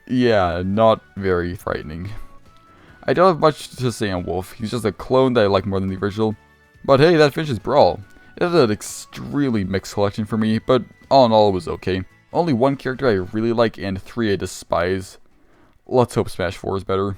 yeah, not very frightening. I don't have much to say on Wolf, he's just a clone that I like more than the original. But hey, that finishes Brawl. It had an extremely mixed collection for me, but all in all it was okay. Only one character I really like and 3 I despise. Let's hope Smash 4 is better.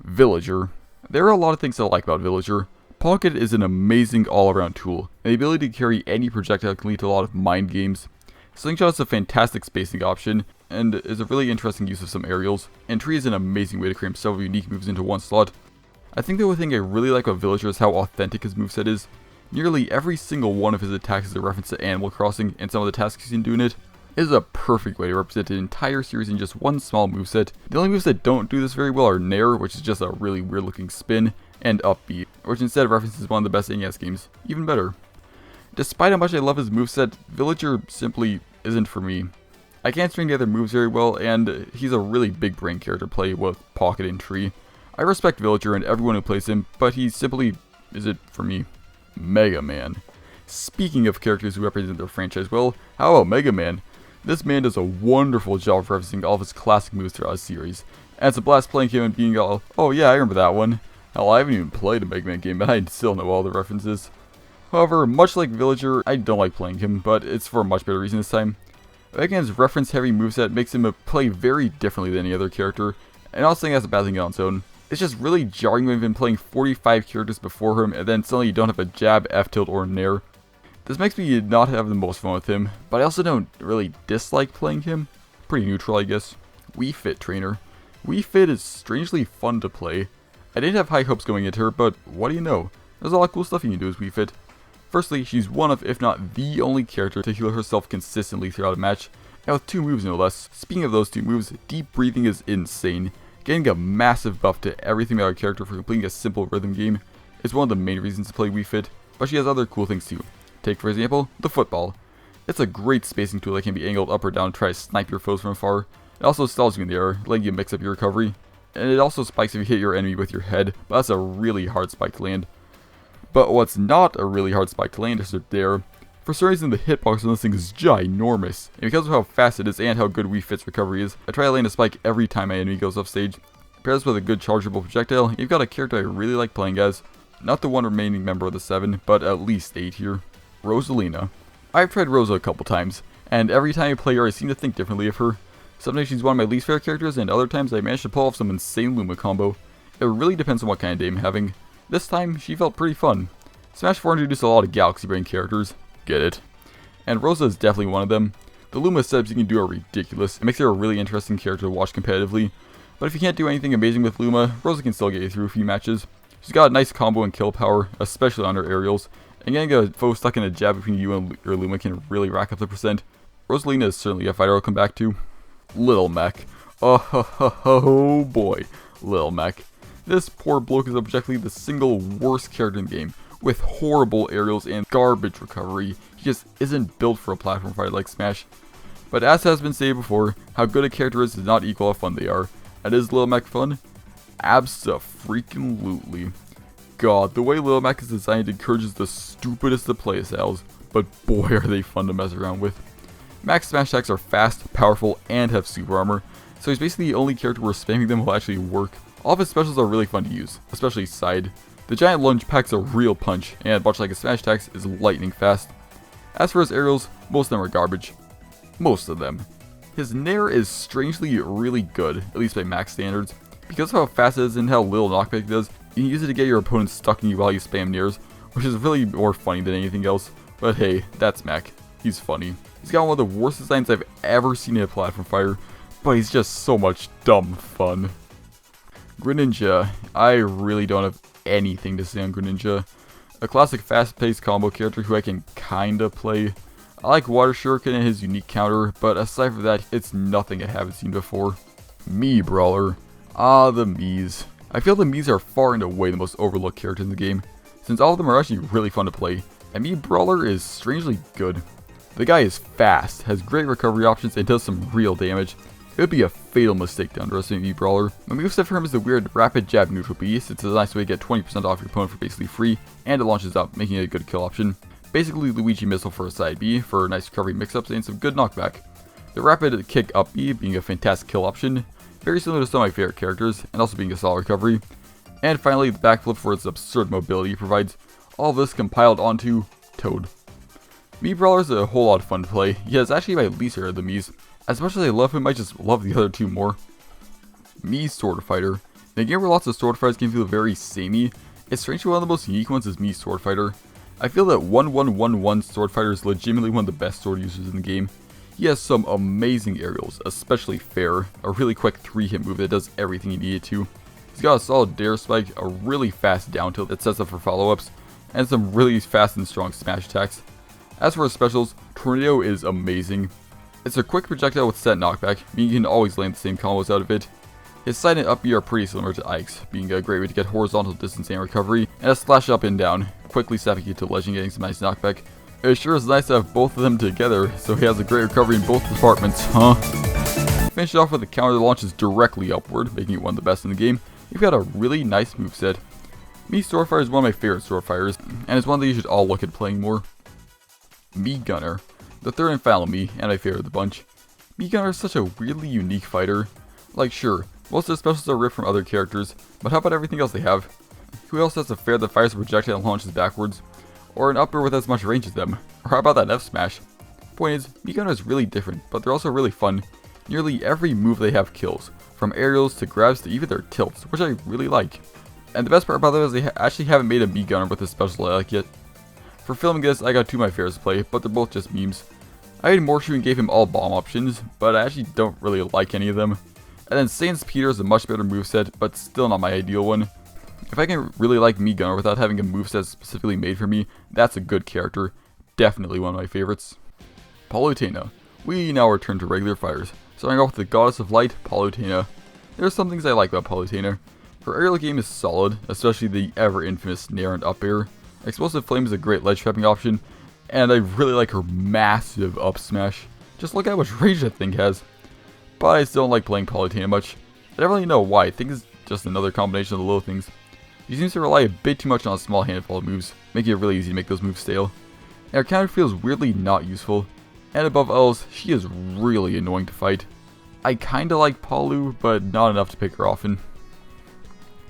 Villager. There are a lot of things I like about Villager. Pocket is an amazing all-around tool, and the ability to carry any projectile can lead to a lot of mind games. Slingshot is a fantastic spacing option, and is a really interesting use of some aerials, and Tree is an amazing way to cram several unique moves into one slot. I think the only thing I really like about Villager is how authentic his moveset is. Nearly every single one of his attacks is a reference to Animal Crossing and some of the tasks you can do in it. It is a perfect way to represent an entire series in just one small moveset. The only moves that don't do this very well are Nair, which is just a really weird looking spin, and Upbeat, which instead references one of the best NES games. Even better. Despite how much I love his moveset, Villager simply isn't for me. I can't string together moves very well, and he's a really big brain character to play with Pocket and Tree. I respect Villager and everyone who plays him, but he simply isn't for me. Mega Man. Speaking of characters who represent their franchise well, how about Mega Man? This man does a wonderful job of referencing all of his classic moves throughout his series, and it's a blast playing him and being all, oh yeah, I remember that one. Hell, I haven't even played a Mega Man game, but I still know all the references. However, much like Villager, I don't like playing him, but it's for a much better reason this time. Mega Man's reference-heavy moveset makes him play very differently than any other character, and not saying that's a bad thing on its own. It's just really jarring when you've been playing 45 characters before him, and then suddenly you don't have a jab, F-tilt, or Nair. This makes me not have the most fun with him, but I also don't really dislike playing him. Pretty neutral, I guess. Wii Fit Trainer. Wii Fit is strangely fun to play. I didn't have high hopes going into her, but what do you know? There's a lot of cool stuff you can do with Wii Fit. Firstly, she's one of, if not the only character to heal herself consistently throughout a match, and with 2 moves no less. Speaking of those 2 moves, Deep Breathing is insane. Getting a massive buff to everything about her character for completing a simple rhythm game is one of the main reasons to play Wii Fit, but she has other cool things too. Take for example, the football. It's a great spacing tool that can be angled up or down to try to snipe your foes from afar. It also stalls you in the air, letting you mix up your recovery. and it also spikes if you hit your enemy with your head, but that's a really hard spike to land. But what's not a really hard spike to land is their dare. For some reason, the hitbox on this thing is ginormous, and because of how fast it is and how good Wii Fit's recovery is, I try to land a spike every time my enemy goes off stage. Pair this with a good chargeable projectile, you've got a character I really like playing as. Not the one remaining member of the 7, but at least 8 here. Rosalina. I've tried Rosa a couple times, and every time I play her I seem to think differently of her. Sometimes she's one of my least favorite characters, and other times I manage to pull off some insane Luma combo. It really depends on what kind of day I'm having. This time, she felt pretty fun. Smash 4 introduced a lot of Galaxy Brain characters. Get it? And Rosa is definitely one of them. The Luma setups you can do are ridiculous. It makes her a really interesting character to watch competitively. But if you can't do anything amazing with Luma, Rosa can still get you through a few matches. She's got a nice combo and kill power, especially on her aerials. And getting a foe stuck in a jab between you and your Luma can really rack up the percent. Rosalina is certainly a fighter I'll come back to. Little Mech. Oh boy, Little Mech. This poor bloke is objectively the single worst character in the game, with horrible aerials and garbage recovery. He just isn't built for a platform fighter like Smash. But as has been stated before, how good a character is does not equal how fun they are. And is Little Mech fun? Abso-freaking-lutely. God, the way Little Mech is designed encourages the stupidest of play styles, but boy are they fun to mess around with. Max Smash attacks are fast, powerful, and have super armor, so he's basically the only character where spamming them will actually work. All of his specials are really fun to use, especially Side. The giant lunge packs a real punch, and much like his Smash attacks, is lightning fast. As for his aerials, most of them are garbage. Most of them. His Nair is strangely really good, at least by max standards. Because of how fast it is and how little knockback it does, you can use it to get your opponent stuck in you while you spam Nairs, which is really more funny than anything else. But hey, that's Mac. He's funny. He's got one of the worst designs I've ever seen in a platform fighter, but he's just so much dumb fun. Greninja. I really don't have anything to say on Greninja. A classic fast-paced combo character who I can kinda play. I like Water Shuriken and his unique counter, but aside from that, it's nothing I haven't seen before. Mii Brawler. Ah, the Miis. I feel the Miis are far and away the most overlooked characters in the game, since all of them are actually really fun to play, and Mii Brawler is strangely good. The guy is fast, has great recovery options, and does some real damage. It would be a fatal mistake to underestimate Mii Brawler. My moveset for him is the weird rapid jab neutral B, since it's a nice way to get 20% off your opponent for basically free, and it launches up, making it a good kill option. Basically Luigi Missile for a side B, for nice recovery mix-ups and some good knockback. The rapid kick up B being a fantastic kill option, very similar to some of my favorite characters, and also being a solid recovery. And finally, the backflip for its absurd mobility it provides. All of this compiled onto Toad. Mii Brawler is a whole lot of fun to play, yet it's actually my least favorite of the Miis. As much as I love him, I just love the other two more. Mii Sword Fighter. In a game where lots of sword fighters can feel very samey, it's strangely one of the most unique ones is Mii Sword Fighter. I feel that 1111 Sword Fighter is legitimately one of the best sword users in the game. He has some amazing aerials, especially Fair, a really quick 3-hit move that does everything you need it to. He's got a solid dare spike, a really fast down tilt that sets up for follow-ups, and some really fast and strong smash attacks. As for his specials, Tornado is amazing. It's a quick projectile with set knockback, meaning you can always land the same combos out of it. His side and up B are pretty similar to Ike's, being a great way to get horizontal distance and recovery, and a slash up and down, quickly snapping you to legend getting some nice knockback. It sure is nice to have both of them together, so he has a great recovery in both departments, huh? Finish it off with a counter that launches directly upward, making it one of the best in the game. You've got a really nice moveset. Mii Sword Fighter is one of my favorite sword fighters, and it's one that you should all look at playing more. Mii Gunner. The third and final Mii, and my favorite of the bunch. Mii Gunner is such a weirdly unique fighter. Like sure, most of the specials are ripped from other characters, but how about everything else they have? Who else has a fair that fires a projectile and launches backwards? Or an upper with as much range as them? Or how about that F smash? Point is, Mii Gunner is really different, but they're also really fun. Nearly every move they have kills, from aerials to grabs to even their tilts, which I really like. And the best part about them is they actually haven't made a Mii Gunner with a special I like yet. For filming this, I got two of my favorites to play, but they're both just memes. I had Morshu and gave him all bomb options, but I actually don't really like any of them. And then Sans Peter is a much better moveset, but still not my ideal one. If I can really like Mii Gunner without having a moveset specifically made for me, that's a good character. Definitely one of my favorites. Palutena. We now return to regular fighters, starting off with the Goddess of Light, Palutena. There are some things I like about Palutena. Her aerial game is solid, especially the ever infamous Nair and up air. Explosive Flame is a great ledge trapping option, and I really like her massive up smash. Just look at how much range that thing has. But I still don't like playing Palutena much. I don't really know why. I think it's just another combination of the little things. She seems to rely a bit too much on a small handful of moves, making it really easy to make those moves stale. And her counter feels weirdly not useful. And above all else, she is really annoying to fight. I kinda like Palu, but not enough to pick her often.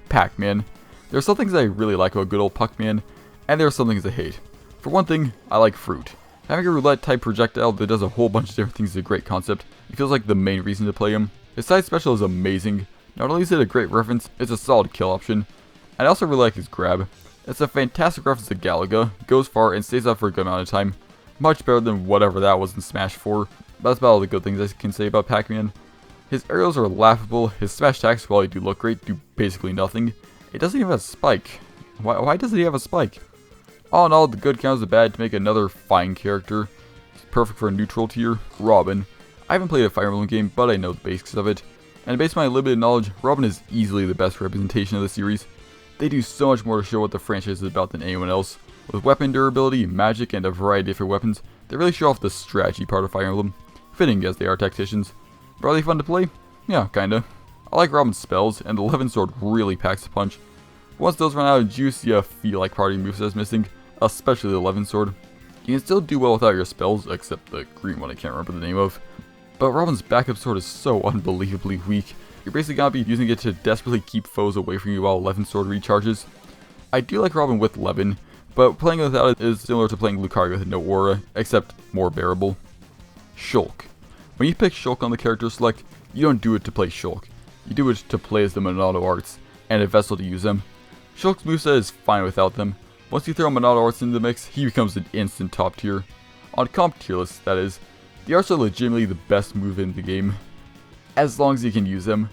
Pac-Man. There are some things I really like about good old Puck-Man, and there are some things I hate. For one thing, I like Fruit. Having a roulette type projectile that does a whole bunch of different things is a great concept. It feels like the main reason to play him. His side special is amazing. Not only is it a great reference, it's a solid kill option. I also really like his grab. It's a fantastic reference to Galaga, goes far and stays up for a good amount of time. Much better than whatever that was in Smash 4. That's about all the good things I can say about Pac-Man. His aerials are laughable, his smash attacks, while they do look great, do basically nothing. It doesn't even have a spike. Why doesn't he have a spike? All in all, the good counts the bad to make another fine character. It's perfect for a neutral tier, Robin. I haven't played a Fire Emblem game, but I know the basics of it. And based on my limited knowledge, Robin is easily the best representation of the series. They do so much more to show what the franchise is about than anyone else. With weapon durability, magic, and a variety of different weapons, they really show off the strategy part of Fire Emblem. Fitting as they are tacticians. But are they fun to play? Yeah, kinda. I like Robin's spells, and the 11 sword really packs a punch. Once those run out of juice, you feel like party movesets missing, especially the 11 sword. You can still do well without your spells, except the green one I can't remember the name of. But Robin's backup sword is so unbelievably weak. You're basically gonna be using it to desperately keep foes away from you while 11 sword recharges. I do like Robin with 11, but playing without it is similar to playing Lucario with no aura, except more bearable. Shulk. When you pick Shulk on the character select, you don't do it to play Shulk. You do it to play as the Monado Arts, and a vessel to use them. Shulk's moveset is fine without them. Once you throw Monado Arts into the mix, he becomes an instant top tier. On comp tier lists, that is. The arts are legitimately the best move in the game, as long as you can use them.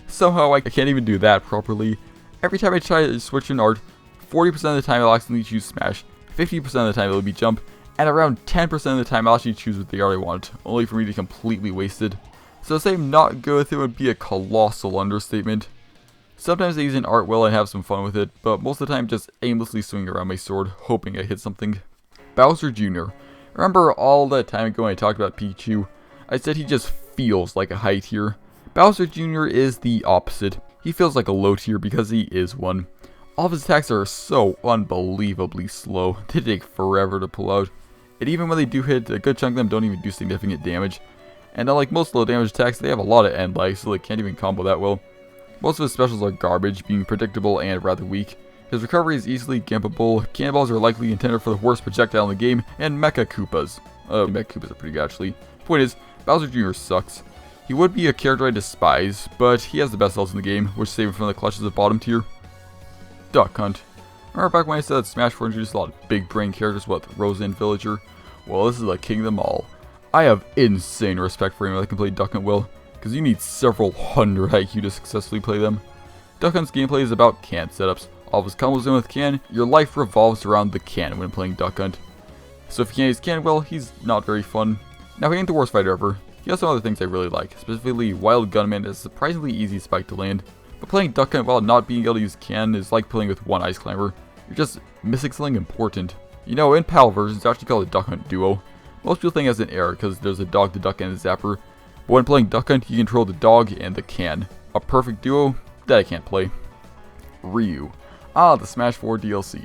Somehow I can't even do that properly. Every time I try to switch an art, 40% of the time I'll accidentally choose Smash, 50% of the time it'll be Jump, and around 10% of the time I'll actually choose what the art I want, only for me to completely waste it. So to say I'm not good with it would be a colossal understatement. Sometimes I use an art well and have some fun with it, but most of the time just aimlessly swing around my sword, hoping I hit something. Bowser Jr. Remember all that time ago when I talked about Pikachu? I said he just feels like a high tier. Bowser Jr. is the opposite. He feels like a low tier because he is one. All of his attacks are so unbelievably slow, they take forever to pull out. And even when they do hit, a good chunk of them don't even do significant damage. And unlike most low damage attacks, they have a lot of end lag, so they can't even combo that well. Most of his specials are garbage, being predictable and rather weak. His recovery is easily gimpable, cannonballs are likely intended for the worst projectile in the game, and Mecha Koopas. Mecha Koopas are pretty good actually. Point is, Bowser Jr. sucks. He would be a character I despise, but he has the best ults in the game, which save him from the clutches of bottom tier. Duck Hunt. Remember back when I said that Smash 4 introduced a lot of big brain characters with Rosa and Villager? Well, this is the king of them all. I have insane respect for anyone that can play Duck Hunt well, because you need several hundred IQ to successfully play them. Duck Hunt's gameplay is about can setups. All of his combos in with can, your life revolves around the can when playing Duck Hunt. So if you can't use can well, he's not very fun. Now he ain't the worst fighter ever. He has some other things I really like, specifically Wild Gunman is a surprisingly easy spike to land. But playing Duck Hunt while not being able to use can is like playing with one Ice Climber. You're just missing something important. You know, in PAL versions, it's actually called a Duck Hunt Duo. Most people think it's an error because there's a dog, the duck, and a zapper. But when playing Duck Hunt, you control the dog and the can. A perfect duo that I can't play. Ryu. Ah, the Smash 4 DLC.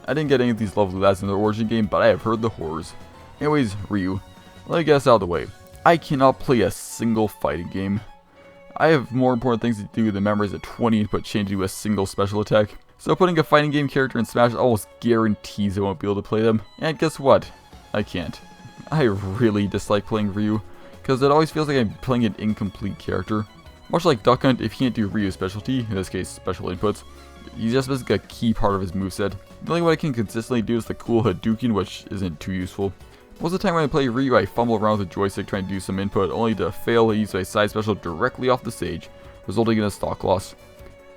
I didn't get any of these lovely lads in the origin game, but I have heard the horrors. Anyways, Ryu. Let me get this out of the way. I cannot play a single fighting game. I have more important things to do than memorize a 20 input chain to do a single special attack. So putting a fighting game character in Smash almost guarantees I won't be able to play them. And guess what? I can't. I really dislike playing Ryu, because it always feels like I'm playing an incomplete character. Much like Duck Hunt, if you can't do Ryu's specialty, in this case special inputs, he's just missing a key part of his moveset. The only way I can consistently do is the cool Hadouken, which isn't too useful. Most of the time when I play Ryu, I fumble around with the joystick trying to do some input, only to fail to use my side special directly off the stage, resulting in a stock loss.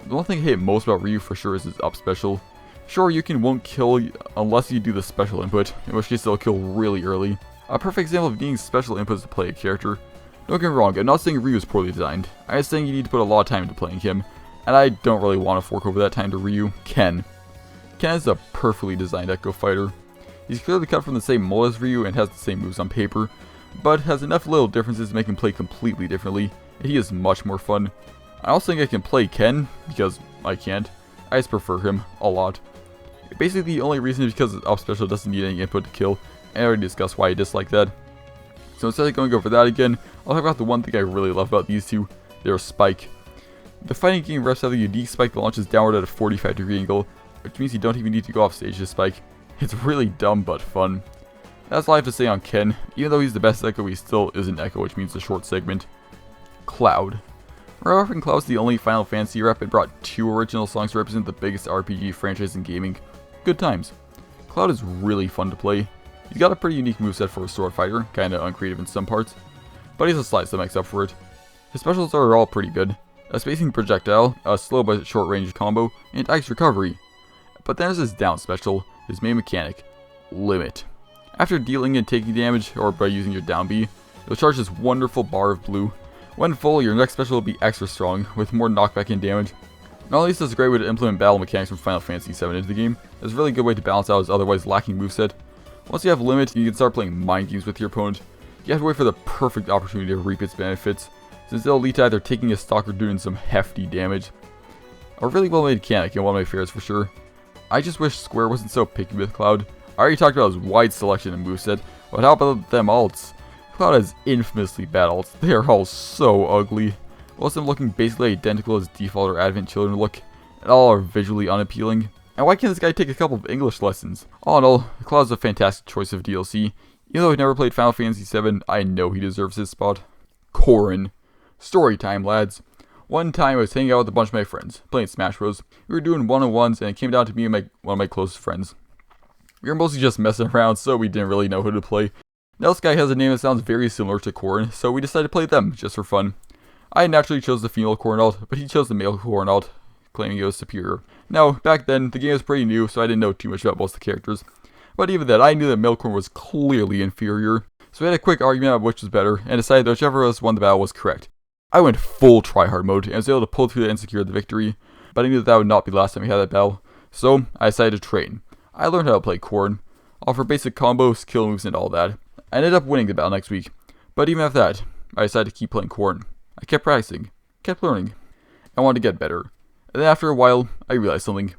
The one thing I hate most about Ryu for sure is his up special. Sure, Yukin won't kill unless you do the special input, in which case it'll kill really early. A perfect example of needing special inputs to play a character. Don't get me wrong, I'm not saying Ryu is poorly designed. I'm just saying you need to put a lot of time into playing him, and I don't really want to fork over that time to Ryu. Ken. Ken is a perfectly designed Echo fighter. He's clearly cut from the same mold as Ryu and has the same moves on paper, but has enough little differences to make him play completely differently, and he is much more fun. I also think I can play Ken, because I can't. I just prefer him a lot. Basically, the only reason is because his up special doesn't need any input to kill, and I already discussed why I dislike that. So instead of going over that again, I'll talk about the one thing I really love about these two, their spike. The fighting game refs have a unique spike that launches downward at a 45-degree angle, which means you don't even need to go off stage to spike. It's really dumb but fun. That's all I have to say on Ken. Even though he's the best Echo, he still isn't Echo, which means a short segment. Cloud. Repping Cloud's the only Final Fantasy rep and brought 2 original songs to represent the biggest RPG franchise in gaming. Good times. Cloud is really fun to play. He's got a pretty unique moveset for a sword fighter, kinda uncreative in some parts, but he's a slight that makes up for it. His specials are all pretty good. A spacing projectile, a slow but short range combo, and ice recovery. But then there's his down special, his main mechanic, Limit. After dealing and taking damage, or by using your down B, you'll charge this wonderful bar of blue. When full, your next special will be extra strong, with more knockback and damage. Not only is this a great way to implement battle mechanics from Final Fantasy VII into the game, it's a really good way to balance out his otherwise lacking moveset. Once you have Limit, you can start playing mind games with your opponent. You have to wait for the perfect opportunity to reap its benefits, since they'll lead to either taking a stock or doing some hefty damage. A really well made mechanic and one of my favorites for sure. I just wish Square wasn't so picky with Cloud. I already talked about his wide selection and moveset, but how about them alts? Cloud has infamously bad alts. They are all so ugly. Most of them looking basically identical as default or Advent Children look, and all are visually unappealing. And why can't this guy take a couple of English lessons? All in all, Cloud's a fantastic choice of DLC. Even though I've never played Final Fantasy VII, I know he deserves his spot. Corrin. Story time, lads. One time I was hanging out with a bunch of my friends, playing Smash Bros. We were doing one-on-ones, and it came down to me and one of my closest friends. We were mostly just messing around, so we didn't really know who to play. Now this guy has a name that sounds very similar to Corrin, so we decided to play them, just for fun. I naturally chose the female Corrin alt, but he chose the male Corrin alt, claiming it was superior. Now, back then, the game was pretty new, so I didn't know too much about most of the characters. But even then, I knew that male Corrin was clearly inferior. So we had a quick argument about which was better, and decided that whichever of us won the battle was correct. I went full tryhard mode, and was able to pull through and secure the victory, but I knew that would not be the last time we had that battle. So, I decided to train. I learned how to play Corrin, offer basic combos, kill moves, and all that. I ended up winning the battle next week, but even after that, I decided to keep playing Corrin. I kept practicing, kept learning, I wanted to get better. And then after a while, I realized something.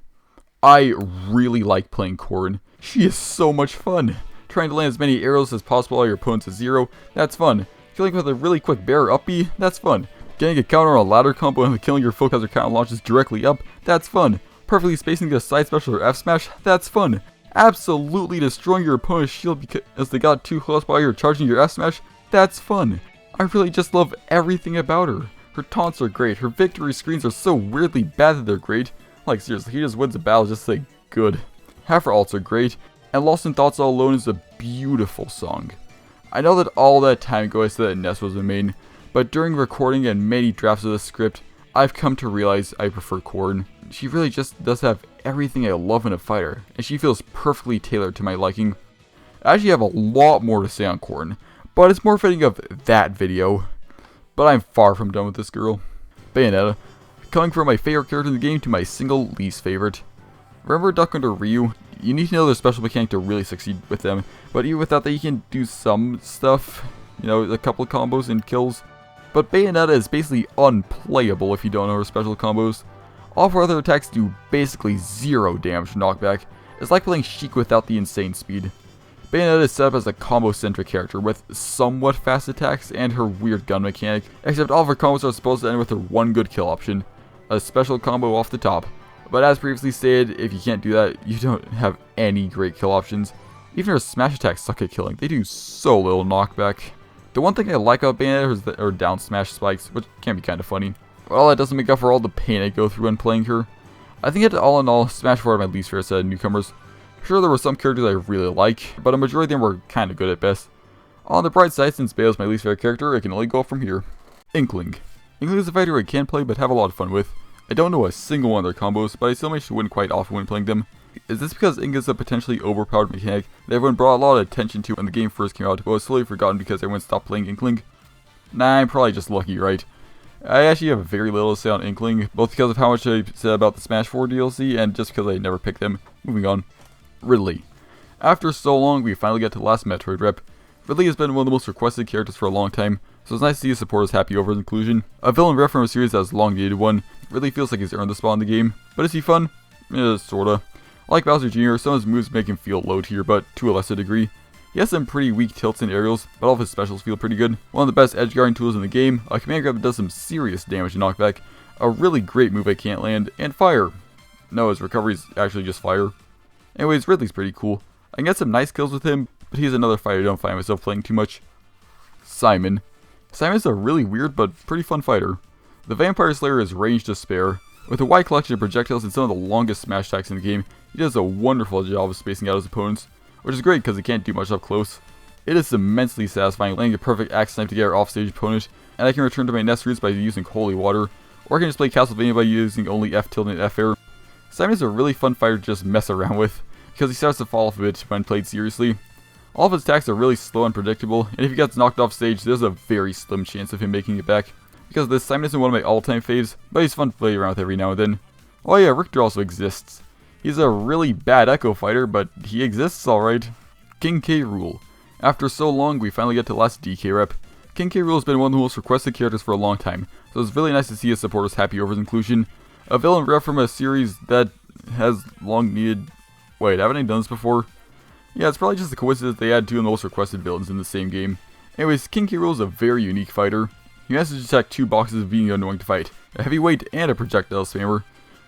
I really like playing Corrin. She is so much fun. Trying to land as many arrows as possible while your opponent's at 0, that's fun. Killing with a really quick bear up B, that's fun. Getting a counter on a ladder combo and killing your foe as their counter launches directly up, that's fun. Perfectly spacing the side special or F smash, that's fun. Absolutely destroying your opponent's shield because they got too close while you're charging your F smash, that's fun. I really just love everything about her. Her taunts are great, her victory screens are so weirdly bad that they're great. Like seriously, he just wins a battle just like good. Half her alts are great, and Lost in Thoughts All Alone is a beautiful song. I know that all that time ago I said that Ness was the main, but during recording and many drafts of the script, I've come to realize I prefer Corrin. She really just does have everything I love in a fighter, and she feels perfectly tailored to my liking. I actually have a lot more to say on Corrin, but it's more fitting of that video. But I'm far from done with this girl. Bayonetta. Coming from my favorite character in the game to my single least favorite. Remember Duck Under Ryu? You need to know their special mechanic to really succeed with them, but even without that you can do some stuff. You know, a couple of combos and kills. But Bayonetta is basically unplayable if you don't know her special combos. All of her other attacks do basically 0 damage knockback. It's like playing Sheik without the insane speed. Bayonetta is set up as a combo-centric character with somewhat fast attacks and her weird gun mechanic, except all of her combos are supposed to end with her one good kill option, a special combo off the top. But as previously stated, if you can't do that, you don't have any great kill options. Even her smash attacks suck at killing, they do so little knockback. The one thing I like about Bayonetta is her down smash spikes, which can be kind of funny. But all that doesn't make up for all the pain I go through when playing her. I think that all in all, Smash 4 are my least favorite set of newcomers. Sure, there were some characters I really like, but a majority of them were kind of good at best. On the bright side, since Bale is my least favorite character, it can only go up from here. Inkling. Inkling is a fighter I can play but have a lot of fun with. I don't know a single one of their combos, but I still manage to win quite often when playing them. Is this because Ink is a potentially overpowered mechanic that everyone brought a lot of attention to when the game first came out, but was slowly forgotten because everyone stopped playing Inkling? Nah, I'm probably just lucky, right? I actually have very little to say on Inkling, both because of how much I said about the Smash 4 DLC, and just because I never picked them. Moving on. Ridley. After so long, we finally get to the last Metroid rep. Ridley has been one of the most requested characters for a long time, so it's nice to see his supporters happy over his inclusion. A villain ref from a series that has long needed one, really feels like he's earned the spot in the game. But is he fun? Sorta. Like Bowser Jr., some of his moves make him feel low tier, but to a lesser degree. He has some pretty weak tilts and aerials, but all of his specials feel pretty good. One of the best edge guarding tools in the game, a command grab that does some serious damage and knockback, a really great move I can't land, and fire. No, his recovery is actually just fire. Anyways, Ridley's pretty cool. I can get some nice kills with him, but he's another fighter I don't find myself playing too much. Simon. Simon's a really weird but pretty fun fighter. The Vampire Slayer is ranged to spare. With a wide collection of projectiles and some of the longest smash attacks in the game, he does a wonderful job of spacing out his opponents, which is great because he can't do much up close. It is immensely satisfying landing a perfect axe snipe to get our offstage opponent, and I can return to my nest roots by using Holy Water, or I can just play Castlevania by using only F tilde and F air. Simon is a really fun fighter to just mess around with, because he starts to fall off a bit when played seriously. All of his attacks are really slow and predictable, and if he gets knocked off stage, there's a very slim chance of him making it back. Because of this, Simon isn't one of my all-time faves, but he's fun to play around with every now and then. Oh yeah, Richter also exists. He's a really bad Echo fighter, but he exists alright. King K. Rool. After so long, we finally get to the last DK rep. King K. Rool has been one of the most requested characters for a long time, so it's really nice to see his supporters happy over his inclusion. A villain rep from a series that has long needed... Wait, haven't I done this before? Yeah, it's probably just a coincidence they had two of the most requested villains in the same game. Anyways, King K. Rool is a very unique fighter. He manages to check two boxes of being annoying to fight, a heavyweight and a projectile spammer.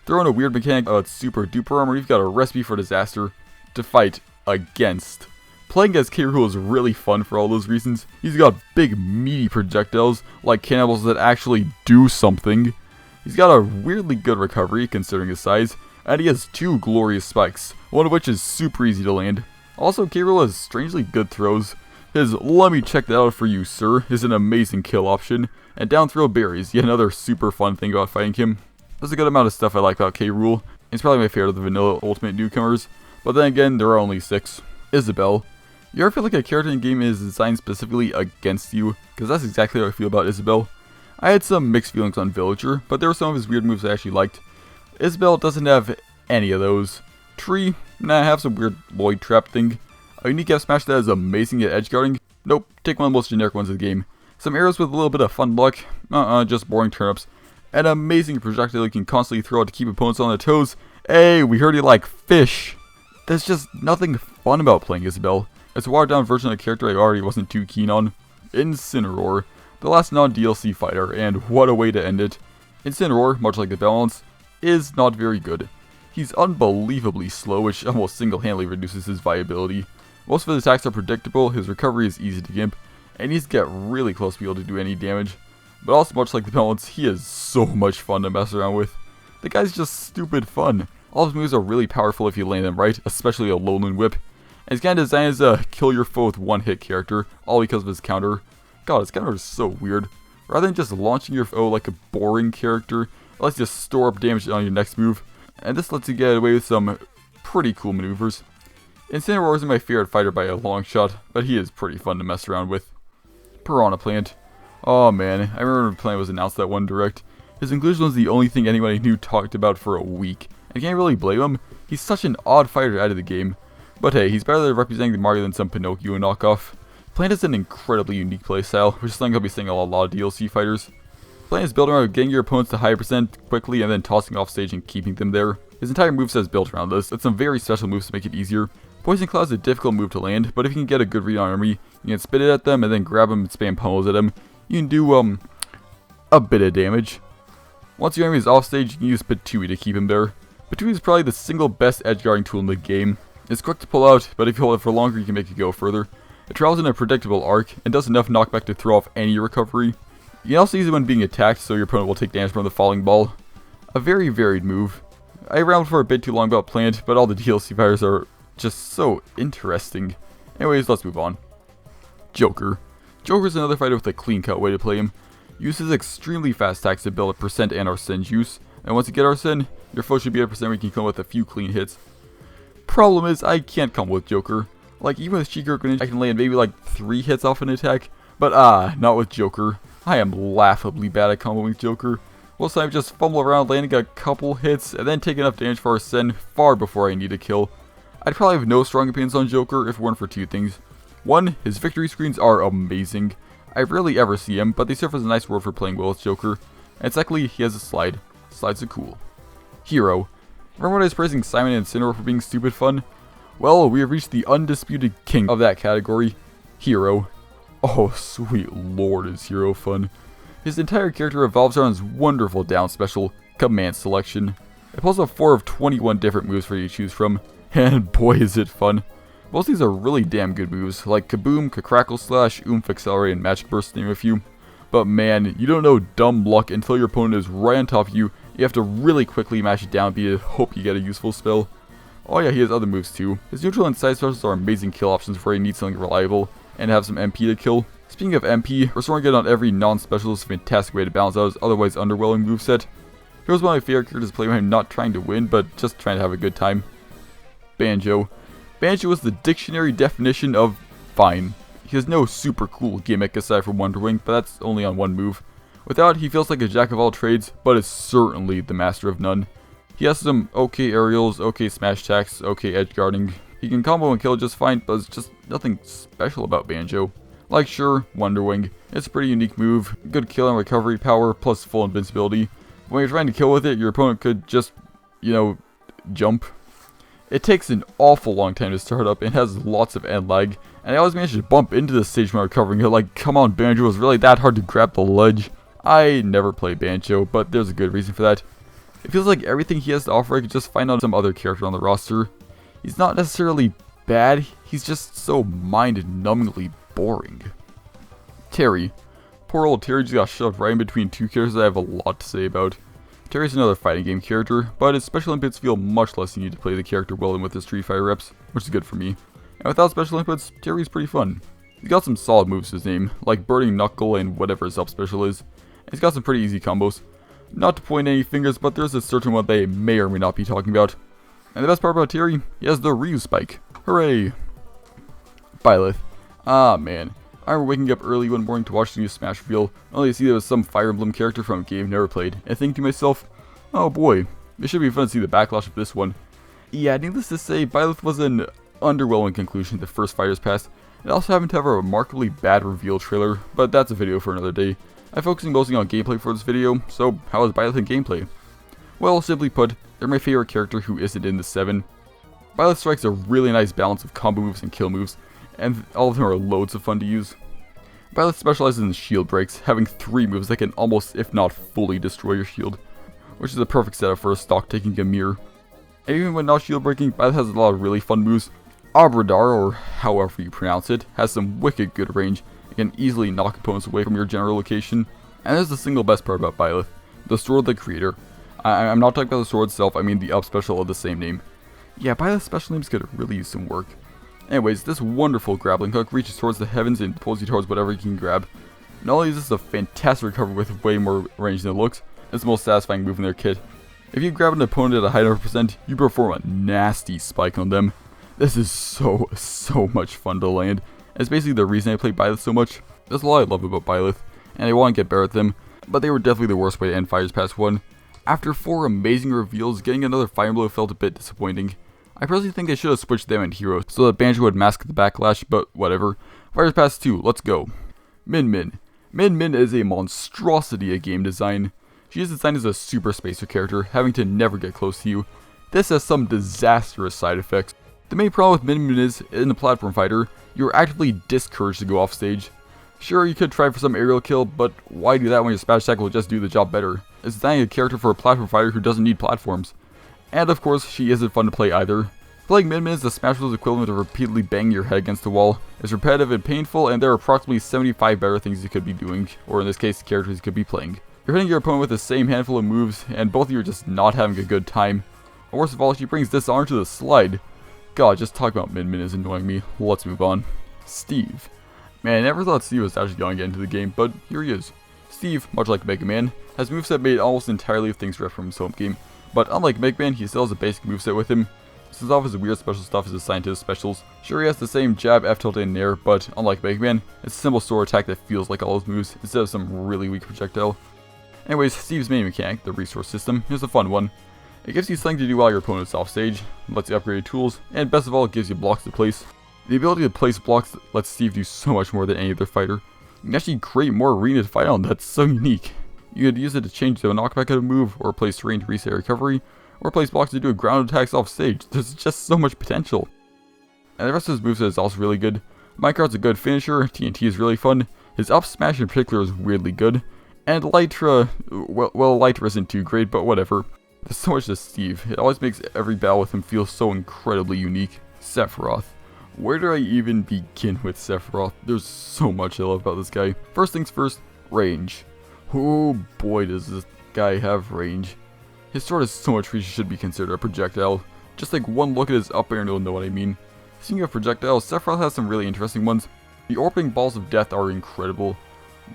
Throw in a weird mechanic of super duper armor, you've got a recipe for disaster to fight against. Playing as K. Rool is really fun for all those reasons. He's got big meaty projectiles, like cannibals that actually do something. He's got a weirdly good recovery considering his size, and he has two glorious spikes, one of which is super easy to land. Also, K. Rool has strangely good throws. His "let me check that out for you, sir" is an amazing kill option, and down throw berries, yet another super fun thing about fighting him. There's a good amount of stuff I like about K. Rool. It's probably my favorite of the vanilla ultimate newcomers, but then again, there are only 6. Isabelle. You ever feel like a character in the game is designed specifically against you? Because that's exactly how I feel about Isabelle. I had some mixed feelings on Villager, but there were some of his weird moves I actually liked. Isabelle doesn't have any of those. Tree, nah, have some weird Lloyd trap thing. A unique F smash that is amazing at edge guarding? Nope, take one of the most generic ones of the game. Some arrows with a little bit of fun luck? Just boring turnips. An amazing projectile you can constantly throw out to keep opponents on their toes? Hey, we heard you like fish! There's just nothing fun about playing Isabelle. It's a watered down version of the character I already wasn't too keen on. Incineroar, the last non-DLC fighter, and what a way to end it. Incineroar, much like the balance, is not very good. He's unbelievably slow, which almost single-handedly reduces his viability. Most of his attacks are predictable, his recovery is easy to gimp, and he's get really close to be able to do any damage. But also much like the balance, he is so much fun to mess around with. The guy's just stupid fun. All his moves are really powerful if you land them right, especially a Lowland Whip. And he's kind of designed as a kill your foe with one hit character, all because of his counter. God, his counter is so weird. Rather than just launching your foe like a boring character, it lets you store up damage on your next move. And this lets you get away with some pretty cool maneuvers. Incineroar isn't my favorite fighter by a long shot, but he is pretty fun to mess around with. Piranha Plant. Oh man, I remember when Plant was announced that one direct. His inclusion was the only thing anybody knew talked about for a week. I can't really blame him, he's such an odd fighter out of the game. But hey, he's better at representing the Mario than some Pinocchio knockoff. Plant is an incredibly unique playstyle, which is something I'll be seeing a lot of DLC fighters. Plant is built around getting your opponents to high percent quickly and then tossing off stage and keeping them there. His entire moveset is built around this, with some very special moves to make it easier. Poison Cloud is a difficult move to land, but if you can get a good read on enemy, you can spit it at them and then grab them and spam pummels at them. You can do, a bit of damage. Once your enemy is off stage, you can use Patui to keep him there. Patui is probably the single best edge guarding tool in the game. It's quick to pull out, but if you hold it for longer, you can make it go further. It travels in a predictable arc, and does enough knockback to throw off any recovery. You can also use it when being attacked, so your opponent will take damage from the falling ball. A very varied move. I rambled for a bit too long about Plant, but all the DLC fighters are just so interesting. Anyways, let's move on. Joker. Joker is another fighter with a clean-cut way to play him. Uses extremely fast attacks to build up percent and Arsene juice, and once you get Arsene, your foe should be at a percent where you can come with a few clean hits. Problem is, I can't come with Joker. Like, even with Shikar Greninja, I can land maybe like 3 hits off an attack, but not with Joker. I am laughably bad at comboing with Joker. Most time I just fumble around landing a couple hits, and then take enough damage for Arsene far before I need a kill. I'd probably have no strong opinions on Joker if it weren't for 2 things. 1, his victory screens are amazing. I rarely ever see him, but they serve as a nice word for playing well with Joker. And secondly, he has a slide. Slides are cool. Hero. Remember when I was praising Simon and Incineroar for being stupid fun? Well, we have reached the undisputed king of that category. Hero. Oh, sweet lord, is Hero fun. His entire character revolves around his wonderful down special, Command Selection. It pulls up 4 of 21 different moves for you to choose from, and boy is it fun. Most of these are really damn good moves, like Kaboom, Crackle Slash, Oomph Accelerate, and Match Burst, to name a few. But man, you don't know dumb luck until your opponent is right on top of you. You have to really quickly mash it down to hope you get a useful spell. Oh yeah, he has other moves too. His neutral and side specials are amazing kill options for you need something reliable and have some MP to kill. Speaking of MP, restoring it on every non-special is a fantastic way to balance out his otherwise underwhelming moveset. Here's one of my favorite characters to play when I'm not trying to win, but just trying to have a good time. Banjo. Banjo is the dictionary definition of fine. He has no super cool gimmick aside from Wonder Wing, but that's only on one move. Without it, he feels like a jack of all trades, but is certainly the master of none. He has some okay aerials, okay smash attacks, okay edge guarding. He can combo and kill just fine, but there's just nothing special about Banjo. Like sure, Wonder Wing. It's a pretty unique move, good kill and recovery power, plus full invincibility. When you're trying to kill with it, your opponent could just, jump. It takes an awful long time to start up and has lots of end lag, and I always manage to bump into the stage when I'm recovering it, like come on Banjo, was really that hard to grab the ledge? I never play Banjo, but there's a good reason for that. It feels like everything he has to offer I could just find on some other character on the roster. He's not necessarily bad, he's just so mind-numbingly boring. Terry. Poor old Terry just got shoved right in between two characters that I have a lot to say about. Terry's another fighting game character, but his special inputs feel much less needed to play the character well in with his Street Fighter reps, which is good for me. And without special inputs, Terry's pretty fun. He's got some solid moves to his name, like Burning Knuckle and whatever his up special is. And he's got some pretty easy combos. Not to point any fingers, but there's a certain one they may or may not be talking about. And the best part about Terry, he has the Ryu Spike. Hooray! Byleth. Ah man. I remember waking up early one morning to watch the new Smash reveal, only to see there was some Fire Emblem character from a game I've never played, and think to myself, oh boy, it should be fun to see the backlash of this one. Yeah, needless to say, Byleth was an underwhelming conclusion to the first Fighters Pass. It also happened to have a remarkably bad reveal trailer, but that's a video for another day. I'm focusing mostly on gameplay for this video, so how is Byleth in gameplay? Well, simply put, they're my favorite character who isn't in the 7. Byleth strikes a really nice balance of combo moves and kill moves, and all of them are loads of fun to use. Byleth specializes in shield breaks, having 3 moves that can almost, if not fully, destroy your shield, which is a perfect setup for a stock taking a mirror. And even when not shield breaking, Byleth has a lot of really fun moves. Abradar, or however you pronounce it, has some wicked good range and can easily knock opponents away from your general location. And there's the single best part about Byleth, the Sword of the Creator. I'm not talking about the sword itself, I mean the up special of the same name. Yeah, Byleth's special names could really use some work. Anyways, this wonderful grappling hook reaches towards the heavens and pulls you towards whatever you can grab. Not only is this a fantastic recovery with way more range than it looks, it's the most satisfying move in their kit. If you grab an opponent at a high enough percent, you perform a nasty spike on them. This is so much fun to land. It's basically the reason I play Byleth so much. There's a lot I love about Byleth, and I want to get better at them, but they were definitely the worst way to end Fighters Pass 1. After 4 amazing reveals, getting another Fire Emblem felt a bit disappointing. I personally think they should have switched them and Hero so that Banjo would mask the backlash, but whatever. Fighters Pass 2, let's go. Min Min. Min Min is a monstrosity of game design. She is designed as a super spacer character, having to never get close to you. This has some disastrous side effects. The main problem with Min Min is, in a platform fighter, you are actively discouraged to go off stage. Sure, you could try for some aerial kill, but why do that when your smash attack will just do the job better? It's designing a character for a platform fighter who doesn't need platforms. And of course, she isn't fun to play either. Playing Min Min is the Smash Bros equivalent of repeatedly banging your head against the wall. It's repetitive and painful, and there are approximately 75 better things you could be doing, or in this case, characters you could be playing. You're hitting your opponent with the same handful of moves, and both of you are just not having a good time. And worst of all, she brings dishonor to the slide. God, just talk about Min Min is annoying me. Let's move on. Steve. Man, I never thought Steve was actually going to get into the game, but here he is. Steve, much like Mega Man, has moveset made almost entirely of things ripped from his home game, but unlike Mega Man, he still has a basic moveset with him. Since all of his weird special stuff is assigned to his specials, sure he has the same jab, F tilt, and nair, but unlike Mega Man, it's a simple sword attack that feels like all his moves, instead of some really weak projectile. Anyways, Steve's main mechanic, the resource system, is a fun one. It gives you something to do while your opponent's off stage, lets you upgrade your tools, and best of all, it gives you blocks to place. The ability to place blocks lets Steve do so much more than any other fighter. You can actually create more arena to fight on. That's so unique. You could use it to change to a knockback kind of move, or place terrain to reset recovery, or place blocks to do a ground attacks off stage. There's just so much potential. And the rest of his moveset is also really good. Minecart's a good finisher, TNT is really fun, his up smash in particular is weirdly good, and Elytra, well Elytra isn't too great, but whatever. There's so much to Steve, it always makes every battle with him feel so incredibly unique. Sephiroth. Where do I even begin with Sephiroth? There's so much I love about this guy. First things first, range. Oh boy does this guy have range. His sword has so much reach it should be considered a projectile. Just like one look at his up air and you'll know what I mean. Speaking of projectiles, Sephiroth has some really interesting ones. The orbiting balls of death are incredible.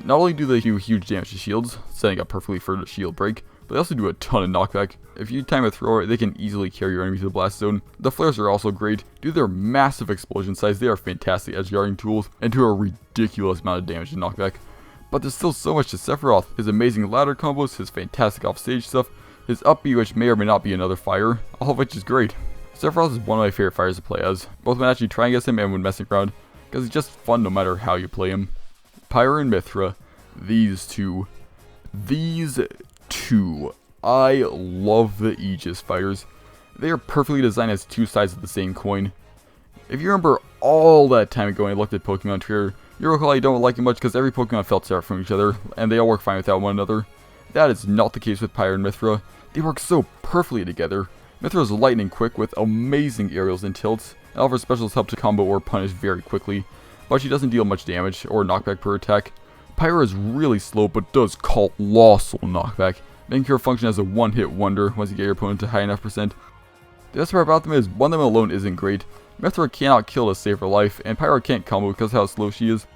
Not only do they do huge damage to shields, setting up perfectly for the shield break, but they also do a ton of knockback. If you time a thrower, they can easily carry your enemy to the blast zone. The flares are also great. Due to their massive explosion size, they are fantastic edge guarding tools, and do a ridiculous amount of damage and knockback. But there's still so much to Sephiroth. His amazing ladder combos, his fantastic offstage stuff, his up B, which may or may not be another fire, all of which is great. Sephiroth is one of my favorite fires to play as, both when actually trying against him and when messing around, because he's just fun no matter how you play him. Pyra and Mithra, these two, I love the Aegis fighters. They are perfectly designed as two sides of the same coin. If you remember all that time ago when I looked at Pokemon Trader, you'll recall I don't like it much because every Pokemon felt separate from each other, and they all work fine without one another. That is not the case with Pyra and Mithra. They work so perfectly together. Mithra is lightning quick with amazing aerials and tilts, and all of her specials help to combo or punish very quickly, but she doesn't deal much damage or knockback per attack. Pyra is really slow but does colossal knockback, making her function as a one-hit wonder once you get your opponent to high enough percent. The best part about them is one of them alone isn't great. Mithra cannot kill to save her life, and Pyra can't combo because of how slow she is.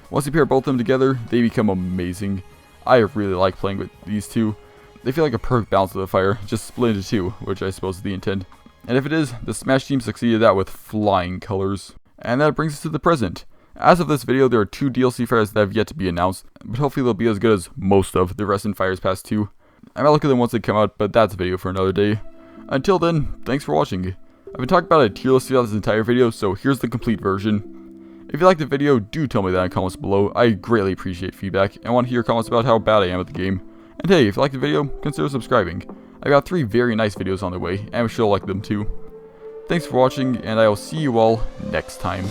Once you pair both of them together, they become amazing. I really like playing with these two. They feel like a perfect balance of the fire, just split into two, which I suppose is the intent. And if it is, the Smash team succeeded that with flying colors. And that brings us to the present. As of this video, there are 2 DLC fires that have yet to be announced, but hopefully they'll be as good as most of the rest in Fires Pass 2. I might look at them once they come out, but that's a video for another day. Until then, thanks for watching. I've been talking about a tier list throughout this entire video, so here's the complete version. If you liked the video, do tell me that in the comments below. I greatly appreciate feedback, and want to hear your comments about how bad I am at the game. And hey, if you liked the video, consider subscribing. I've got 3 very nice videos on the way, and I'm sure you'll like them too. Thanks for watching, and I will see you all next time.